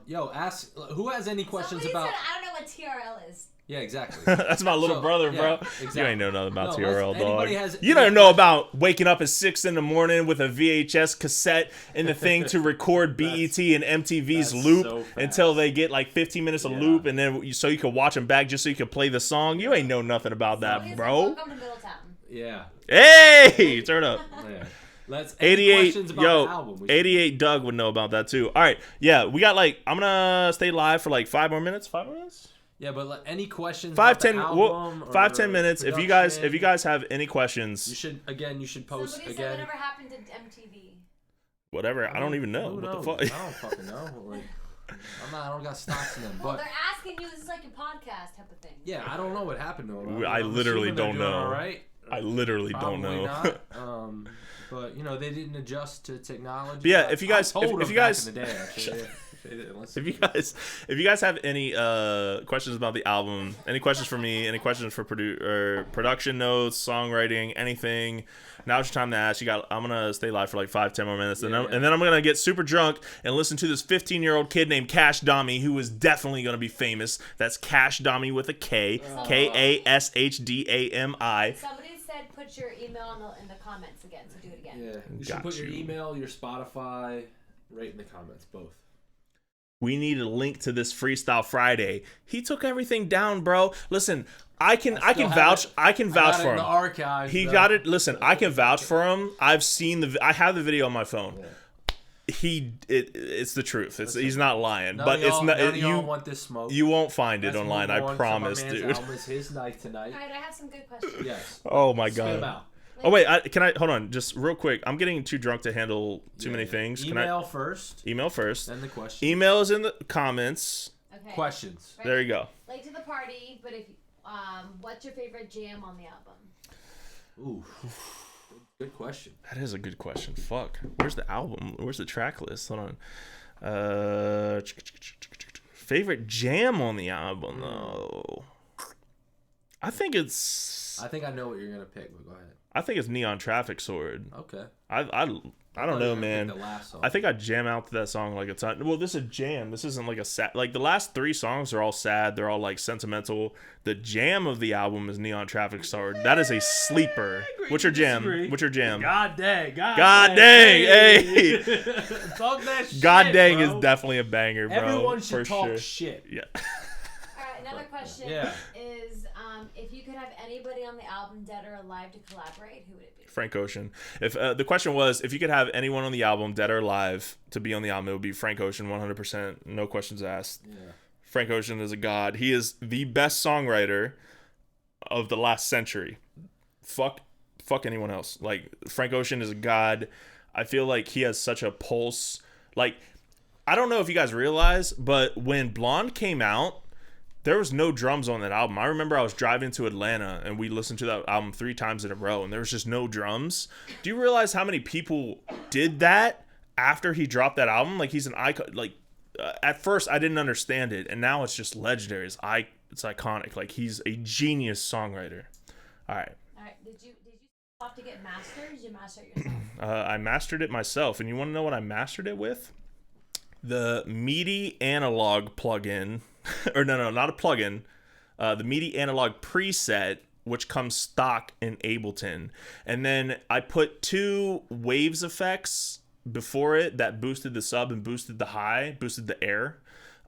Speaker 3: yo, ask who has any questions
Speaker 1: Somebody
Speaker 3: about.
Speaker 1: said, I don't know what TRL is.
Speaker 3: Yeah, exactly.
Speaker 2: That's my little brother, bro.
Speaker 3: Exactly.
Speaker 2: You ain't know nothing about
Speaker 3: No,
Speaker 2: TRL, dog.
Speaker 3: has
Speaker 2: You don't know about waking up at 6 a.m. with a VHS cassette and the thing to record BET and MTV's loop
Speaker 3: so
Speaker 2: until they get like 15 minutes of loop, and then so you can watch them back just so you can play the song. You ain't know nothing about that,
Speaker 1: Somebody
Speaker 2: bro.
Speaker 1: said, welcome to Middletown.
Speaker 3: Yeah.
Speaker 2: Hey, turn up.
Speaker 3: Yeah. Let's
Speaker 2: 88,
Speaker 3: about the
Speaker 2: yo,
Speaker 3: album.
Speaker 2: 88 Doug would know about that too. All right, yeah, we got like, I'm gonna stay live for like 5 more minutes. 5 more minutes?
Speaker 3: Yeah, but any questions?
Speaker 2: 5,
Speaker 3: about the
Speaker 2: 10,
Speaker 3: album or
Speaker 2: 5, 10 minutes. If you guys have any
Speaker 3: you
Speaker 2: questions,
Speaker 3: should post
Speaker 1: Somebody
Speaker 3: again.
Speaker 1: said whatever happened to MTV.
Speaker 2: whatever. I don't even know.
Speaker 3: Who
Speaker 2: What
Speaker 3: knows?
Speaker 2: the fuck?
Speaker 3: I don't fucking know. Like, I don't got stocks in them.
Speaker 1: Well,
Speaker 3: But
Speaker 1: they're asking you. This is like a podcast type of thing.
Speaker 3: yeah, I don't know what happened to them.
Speaker 2: I literally don't know.
Speaker 3: All right.
Speaker 2: I literally don't
Speaker 3: Probably
Speaker 2: know.
Speaker 3: not. But they didn't adjust to technology.
Speaker 2: But yeah, if you guys,
Speaker 3: I told
Speaker 2: if
Speaker 3: them
Speaker 2: you guys,
Speaker 3: back in the day, actually, they didn't listen.
Speaker 2: if you guys have any questions about the album, any questions for me, any questions for production notes, songwriting, anything, now's your time to ask. I'm gonna stay live for like 5, 10 more minutes, and then I'm gonna get super drunk and listen to this 15-year-old kid named Cash Dami, who is definitely gonna be famous. That's Cash Dami with a K, KASHDAMI.
Speaker 1: Somebody said put your email in the comments again, so do it again.
Speaker 3: Yeah, you should put your email, your Spotify, right in the comments, both.
Speaker 2: We need a link to this Freestyle Friday. He took everything down, bro. Listen, I can vouch for
Speaker 3: in
Speaker 2: him.
Speaker 3: the archives,
Speaker 2: He
Speaker 3: though.
Speaker 2: got it. Listen, I can vouch for him. I have the video on my phone.
Speaker 3: Yeah.
Speaker 2: It's the truth. He's not lying,
Speaker 3: None
Speaker 2: but
Speaker 3: of y'all-
Speaker 2: it's not.
Speaker 3: none of y'all want this smoke.
Speaker 2: You won't find it
Speaker 3: Let's
Speaker 2: online.
Speaker 3: move
Speaker 2: I
Speaker 3: on.
Speaker 2: promise,
Speaker 3: My man's
Speaker 2: dude.
Speaker 3: album is his night tonight.
Speaker 1: All right, I have some good questions.
Speaker 3: Yes.
Speaker 2: Oh my
Speaker 3: Spit 'em
Speaker 2: god.
Speaker 3: out.
Speaker 2: Oh wait, can I hold on? Just real quick. I'm getting too drunk to handle too many things.
Speaker 3: Email first.
Speaker 2: Email first.
Speaker 3: Then the question.
Speaker 2: Email is in the comments.
Speaker 1: Okay.
Speaker 3: Questions.
Speaker 1: Right.
Speaker 2: There you go.
Speaker 1: Late to the party, but if what's your favorite jam on the album?
Speaker 3: Ooh. Good question.
Speaker 2: That is a good question. Fuck. Where's the album? Where's the track list? Hold on. Favorite jam on the album though. I think I
Speaker 3: know what you're gonna pick, but go ahead.
Speaker 2: I think it's Neontrafficsword.
Speaker 3: Okay.
Speaker 2: I don't know, man.
Speaker 3: The last song.
Speaker 2: I think I jam out to that song like a ton. Well, this is a jam. This isn't like a sad. Like the last 3 songs are all sad. They're all like sentimental. The jam of the album is Neontrafficsword. That is a sleeper. What's your jam? What's your jam?
Speaker 3: God dang.
Speaker 2: God dang. Hey.
Speaker 3: Talk that shit,
Speaker 2: God dang
Speaker 3: bro.
Speaker 2: is definitely a banger, bro.
Speaker 3: Everyone should
Speaker 2: for
Speaker 3: talk
Speaker 2: sure.
Speaker 3: shit.
Speaker 2: Yeah.
Speaker 1: All right, another question is if you could have anybody on the album, dead or alive, to collaborate, who would it be?
Speaker 2: Frank Ocean. If the question was, if you could have anyone on the album, dead or alive, to be on the album, it would be Frank Ocean, 100%. No questions asked.
Speaker 3: Yeah.
Speaker 2: Frank Ocean is a god. He is the best songwriter of the last century. Fuck anyone else. Like, Frank Ocean is a god. I feel like he has such a pulse. Like, I don't know if you guys realize, but when Blonde came out, there was no drums on that album. I remember I was driving to Atlanta and we listened to that album 3 times in a row and there was just no drums. Do you realize how many people did that after he dropped that album? Like, he's an icon. Like, at first I didn't understand it, and now it's just legendary. It's iconic. Like, he's a genius songwriter. All right.
Speaker 1: Did you have to get mastered? Or did you master it yourself?
Speaker 2: I mastered it myself, and you want to know what I mastered it with? The MIDI analog plugin. Or no, not a plugin. The MIDI analog preset, which comes stock in Ableton. And then I put 2 waves effects before it that boosted the sub and boosted the high, boosted the air.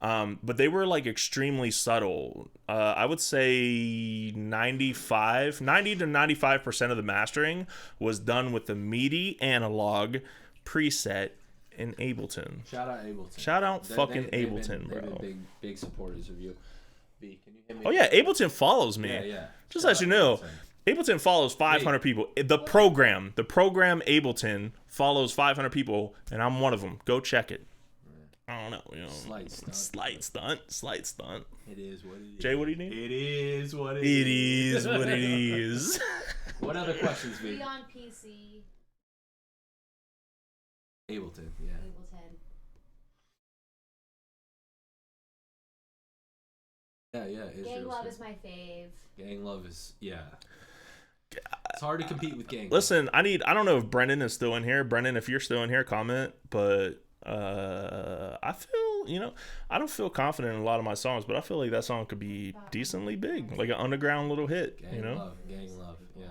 Speaker 2: But they were like extremely subtle. I would say 90 to 95% of the mastering was done with the MIDI analog preset in Ableton.
Speaker 3: Shout out Ableton.
Speaker 2: Shout out fucking Ableton, bro.
Speaker 3: They've been big supporters of you. B, can you hit me?
Speaker 2: Oh yeah, Ableton follows me.
Speaker 3: Yeah.
Speaker 2: Just let you know, Ableton follows 500 people. The program Ableton follows 500 people, and I'm one of them. Go check it. I don't know. Slight stunt.
Speaker 3: It is what it is.
Speaker 2: Jay, what do you need?
Speaker 3: It is what it
Speaker 2: It
Speaker 3: is.
Speaker 2: is what it is.
Speaker 3: What other questions, B?
Speaker 1: Be on PC.
Speaker 3: Ableton, yeah.
Speaker 1: Ableton.
Speaker 3: Yeah.
Speaker 1: Gang Love is my fave.
Speaker 3: Gang Love is, yeah. It's hard to compete with Gang Love.
Speaker 2: Listen, I don't know if Brendan is still in here. Brendan, if you're still in here, comment. But I feel, I don't feel confident in a lot of my songs, but I feel like that song could be decently big, like an underground little hit.
Speaker 3: Gang Love, yeah.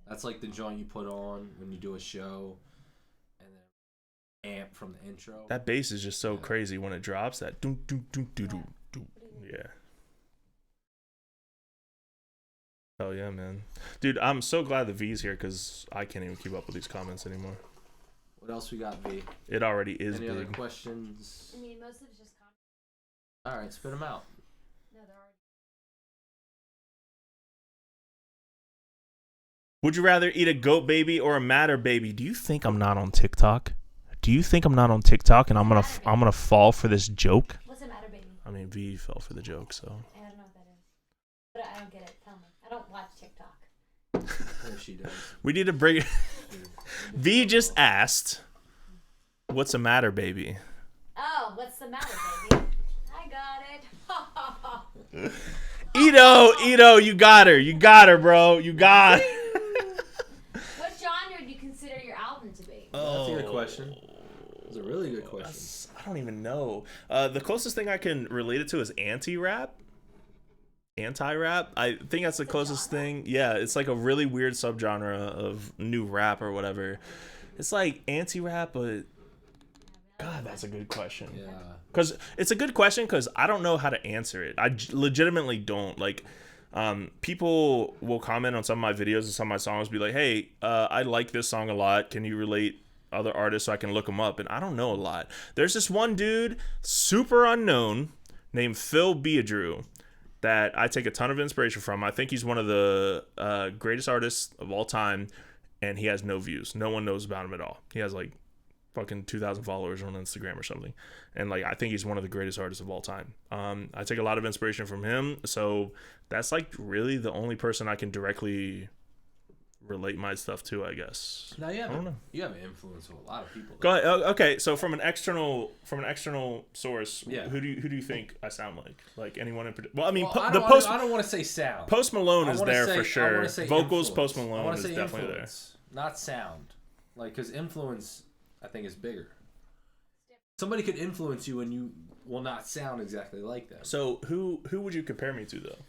Speaker 3: That's like the joint you put on when you do a show, and then amp from the intro.
Speaker 2: That bass is just so crazy when it drops. That doom doom doom doom doom doom. Yeah. Oh yeah, man, dude, I'm so glad the V's here because I can't even keep up with these comments anymore.
Speaker 3: What else we got, V?
Speaker 2: It already is
Speaker 3: Any
Speaker 2: big.
Speaker 3: other questions?
Speaker 1: I mean, most of it's just comments.
Speaker 3: All right, spit them out.
Speaker 1: No, they're already.
Speaker 2: Would you rather eat a goat baby or a matter baby? Do you think I'm not on TikTok? Do you think I'm not on TikTok and I'm gonna fall for this joke?
Speaker 1: What's the matter, baby?
Speaker 2: I mean, V fell for the joke, so.
Speaker 1: I don't know what that is, but I don't get it. Tell me. I don't watch TikTok.
Speaker 3: Yeah, she does.
Speaker 2: We need to bring. V just asked, "What's the matter, baby?"
Speaker 1: Oh, what's the matter, baby? I got it.
Speaker 2: Ito, you got her, bro. You got her.
Speaker 1: What genre do you consider your album to be?
Speaker 3: That's a good question. That's a really good question.
Speaker 2: I don't even know. The closest thing I can relate it to is anti-rap. Anti-rap. I think that's the closest thing. Yeah, it's like a really weird subgenre of new rap or whatever. It's like anti-rap, but God, that's a good question.
Speaker 3: Yeah.
Speaker 2: Because it's a good question because I don't know how to answer it. I legitimately don't. Like, people will comment on some of my videos and some of my songs, be like, hey, I like this song a lot. Can you relate other artists so I can look them up? And I don't know a lot. There's this one dude, super unknown, named Phil Beadrew, that I take a ton of inspiration from. I think he's one of the greatest artists of all time, and he has no views. No one knows about him at all. He has like fucking 2,000 followers on Instagram or something, and like I think he's one of the greatest artists of all time. I take a lot of inspiration from him, so that's like really the only person I can directly relate my stuff to, I guess.
Speaker 3: Now you have
Speaker 2: I don't know.
Speaker 3: You have an influence with a lot of people.
Speaker 2: Go ahead. Okay, so from an external source,
Speaker 3: Yeah.
Speaker 2: who do you think I sound like? Like anyone in particular? Well, I mean,
Speaker 3: I don't want to say sound.
Speaker 2: Post Malone is there for
Speaker 3: I
Speaker 2: sure.
Speaker 3: wanna say
Speaker 2: Vocals,
Speaker 3: influence.
Speaker 2: Post
Speaker 3: I
Speaker 2: Malone
Speaker 3: wanna
Speaker 2: is
Speaker 3: say
Speaker 2: definitely
Speaker 3: influence, not sound. Like, because influence, I think, is bigger. Somebody could influence you and you will not sound exactly like them.
Speaker 2: So who would you compare me to though?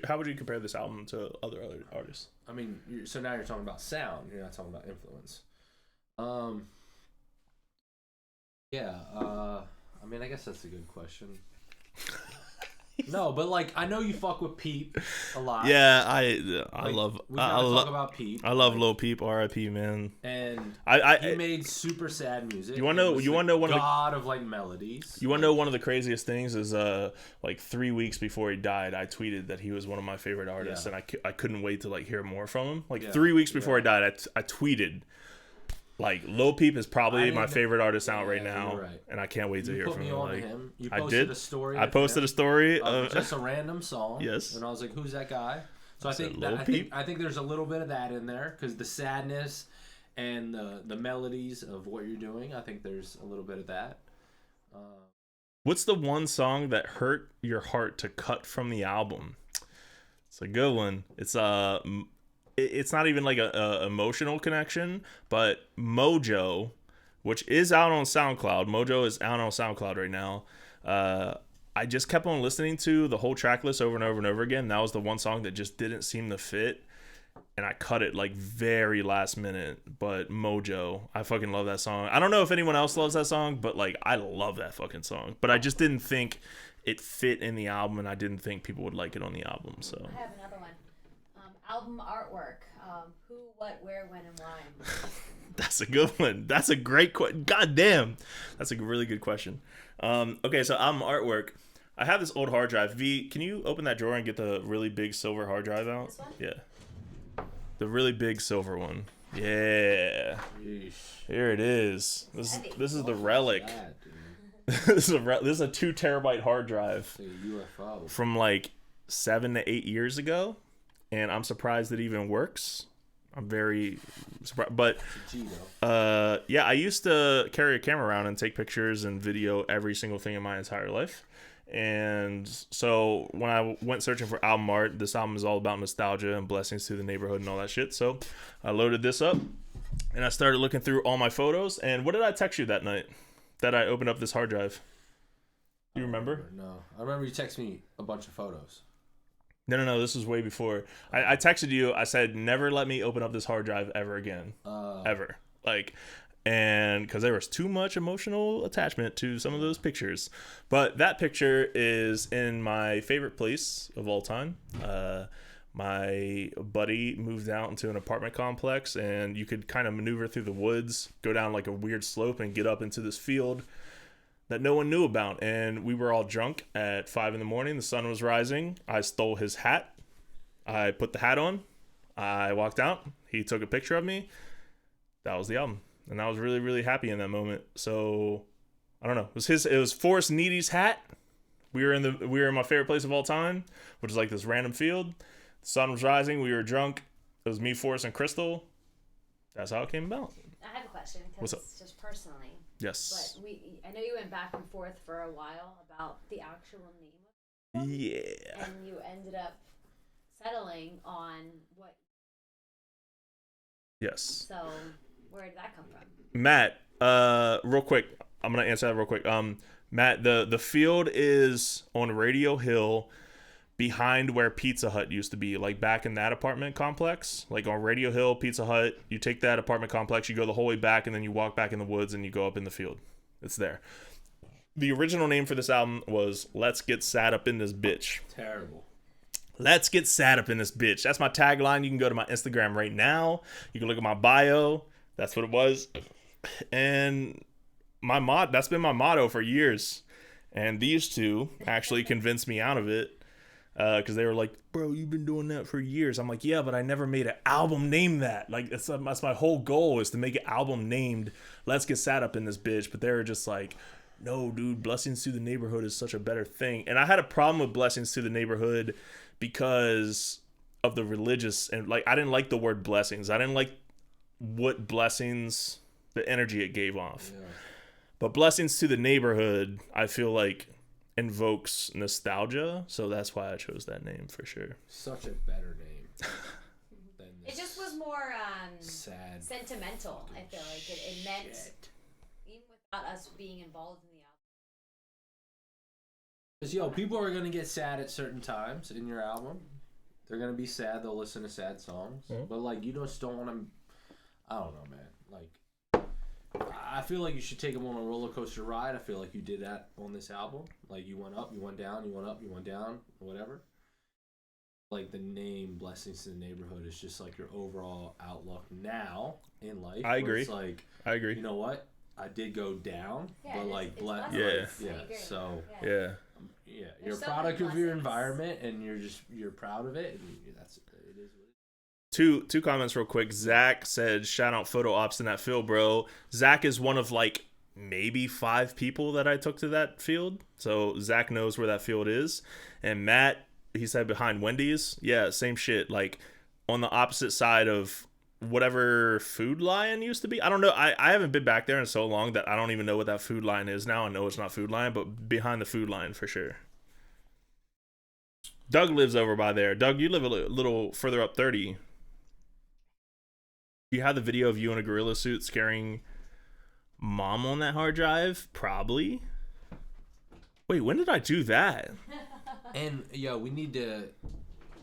Speaker 2: How would you compare this album to other artists?
Speaker 3: I mean, so now you're talking about sound. You're not talking about influence. Yeah. I mean, I guess that's a good question. No, but like I know you fuck with Peep a lot.
Speaker 2: Yeah, I
Speaker 3: Like,
Speaker 2: love.
Speaker 3: We gotta talk about Peep.
Speaker 2: I love Lil Peep, R.I.P. man.
Speaker 3: And
Speaker 2: he
Speaker 3: made super sad music.
Speaker 2: You wanna know one of the
Speaker 3: god of like melodies.
Speaker 2: You want to know one of the craziest things is like 3 weeks before he died, I tweeted that he was one of my favorite artists, and I couldn't wait to like hear more from him. Like 3 weeks before he died, I tweeted like Lil Peep is probably my favorite artist out right now, and I can't wait to hear from him. Like,
Speaker 3: him. You
Speaker 2: I
Speaker 3: posted
Speaker 2: did.
Speaker 3: a story.
Speaker 2: I posted a story
Speaker 3: of just a random song.
Speaker 2: Yes.
Speaker 3: And I was like, "Who's that guy?" So I think there's a little bit of that in there because the sadness and the melodies of what you're doing. I think there's a little bit of that.
Speaker 2: What's the one song that hurt your heart to cut from the album? It's a good one. It's not even like a emotional connection, but Mojo, which is out on SoundCloud. Mojo is out on SoundCloud right now. I just kept on listening to the whole track list over and over and over again. That was the one song that just didn't seem to fit. and I cut it like very last minute. But Mojo, I fucking love that song. I don't know if anyone else loves that song, but like I love that fucking song. But I just didn't think it fit in the album, and I didn't think people would like it on the album. So
Speaker 1: I have another one. Album artwork. Who, what, where, when, and why?
Speaker 2: that's a good one. That's a great question. God damn, that's a really good question. Okay, so album artwork. I have this old hard drive. V, can you open that drawer and get the really big silver hard drive out?
Speaker 1: This one?
Speaker 2: Yeah. The really big silver one. Yeah.
Speaker 3: Yeesh.
Speaker 2: Here it is. This is the relic.
Speaker 3: That,
Speaker 2: this is a 2 terabyte hard drive
Speaker 3: it's a UFO.
Speaker 2: from like 7 to 8 years ago, and I'm surprised it even works. I'm very surprised, but yeah, I used to carry a camera around and take pictures and video every single thing in my entire life. And so when I went searching for album art, this album is all about nostalgia and blessings to the neighborhood and all that shit. So I loaded this up and I started looking through all my photos. And what did I text you that night that I opened up this hard drive? Do you remember?
Speaker 3: No, I remember you texted me a bunch of photos.
Speaker 2: No. This was way before. I texted you. I said, never let me open up this hard drive ever again. Ever. Like, and because there was too much emotional attachment to some of those pictures. But that picture is in my favorite place of all time. My buddy moved out into an apartment complex, and you could kind of maneuver through the woods, go down like a weird slope, and get up into this field that no one knew about. And we were all drunk at 5 a.m. The sun was rising. I stole his hat. I put the hat on. I walked out. He took a picture of me. That was the album. And I was really, really happy in that moment. So I don't know. It was Forrest Needy's hat. We were in my favorite place of all time, which is like this random field. The sun was rising. We were drunk. It was me, Forrest, and Crystal. That's how it came about.
Speaker 1: I have a question.
Speaker 2: What's up?
Speaker 1: Just personally.
Speaker 2: Yes.
Speaker 1: But I know you went back and forth for a while about the actual name of it.
Speaker 2: Yeah.
Speaker 1: And you ended up settling on what.
Speaker 2: Yes.
Speaker 1: So where did that come from?
Speaker 2: Matt, real quick. I'm going to answer that real quick. Matt, the field is on Radio Hill behind where Pizza Hut used to be, like back in that apartment complex, like on Radio Hill, Pizza Hut. You take that apartment complex, you go the whole way back, and then you walk back in the woods and you go up in the field. It's there. The original name for this album was Let's Get Sad Up in This Bitch.
Speaker 3: Terrible.
Speaker 2: Let's get sad up in this bitch. That's my tagline. You can go to my Instagram right now. You can look at my bio. That's what it was. And that's been my motto for years. And these two actually convinced me out of it. Because they were like, bro, you've been doing that for years. I'm like, yeah, but I never made an album named that. Like, that's my whole goal, is to make an album named Let's Get Sad Up in This Bitch. But they were just like, no, dude, Blessings to the Neighborhood is such a better thing. And I had a problem with Blessings to the Neighborhood because of the religious, and like I didn't like the word blessings. I didn't like what blessings, the energy it gave off. Yeah. But Blessings to the Neighborhood, I feel like invokes nostalgia, so that's why I chose that name for sure.
Speaker 3: Such a better name than this.
Speaker 1: It just was more
Speaker 3: sad,
Speaker 1: sentimental. I feel like it meant, even without us being involved in the album.
Speaker 3: Because people are gonna get sad at certain times in your album. They're gonna be sad. They'll listen to sad songs, but like you just don't want to. I don't know, man. Like, I feel like you should take them on a roller coaster ride. I feel like you did that on this album. Like you went up, you went down, you went up, you went down, whatever. Like the name Blessings to the Neighborhood is just like your overall outlook now in life.
Speaker 2: I agree.
Speaker 3: It's like,
Speaker 2: I agree.
Speaker 3: You know what? I did go down, but like,
Speaker 2: yeah.
Speaker 3: So
Speaker 2: yeah.
Speaker 3: Yeah, you're a product of your environment, and you're proud of it, and that's it is what it is.
Speaker 2: Two comments real quick. Zach said, shout out photo ops in that field, bro. Zach is one of like maybe 5 people that I took to that field, so Zach knows where that field is. And Matt, he said behind Wendy's. Yeah, same shit, like on the opposite side of whatever Food Lion used to be. I don't know. I haven't been back there in so long that I don't even know what that Food Lion is now. I know it's not Food Lion, but behind the Food Lion for sure. Doug lives over by there. Doug, you live a little further up 30. You have the video of you in a gorilla suit scaring mom on that hard drive? Probably. Wait, when did I do that?
Speaker 3: And we need to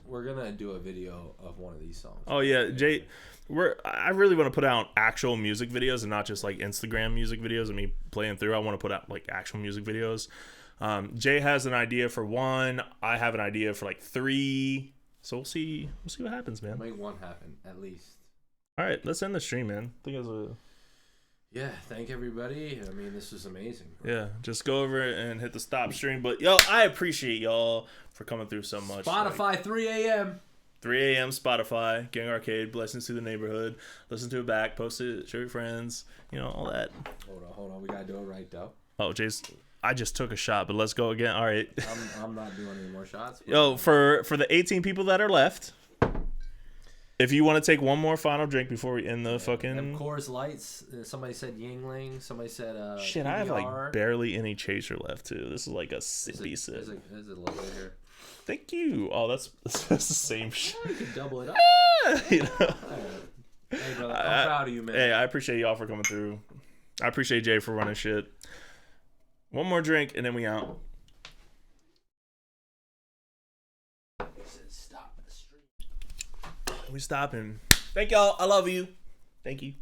Speaker 3: we're gonna do a video of one of these songs.
Speaker 2: Oh yeah, Jay. I really want to put out actual music videos and not just like Instagram music videos of me playing through. I want to put out like actual music videos. Jay has an idea for 1. I have an idea for like 3. So we'll see what happens, man.
Speaker 3: Make one happen at least.
Speaker 2: All right, let's end the stream, man. I think it was
Speaker 3: Yeah, thank everybody. I mean, this was amazing. Bro.
Speaker 2: Yeah, just go over it and hit the stop stream. But yo, I appreciate y'all for coming through so much.
Speaker 3: Spotify,
Speaker 2: like,
Speaker 3: 3 a.m.
Speaker 2: 3 a.m. Spotify, GengarCade, blessings to the neighborhood. Listen to it back, post it, show your friends, all that.
Speaker 3: Hold on. We gotta do it right though.
Speaker 2: Oh, Jace, I just took a shot, but let's go again. All right.
Speaker 3: I'm not doing any more shots.
Speaker 2: Yo, for the 18 people that are left, if you want to take one more final drink before we end the fucking...
Speaker 3: Of Coors Lights. Somebody said Yingling. Somebody said
Speaker 2: Shit,
Speaker 3: PBR.
Speaker 2: I have like barely any chaser left too. This is like a sippy sip.
Speaker 3: Is it a little bit here?
Speaker 2: Thank you. Oh, that's the same shit.
Speaker 3: You can double it up.
Speaker 2: Hey,
Speaker 3: brother, I'm proud of you, man.
Speaker 2: Hey, I appreciate y'all for coming through. I appreciate Jay for running shit. One more drink and then we out. We stopping. Thank y'all. I love you. Thank you.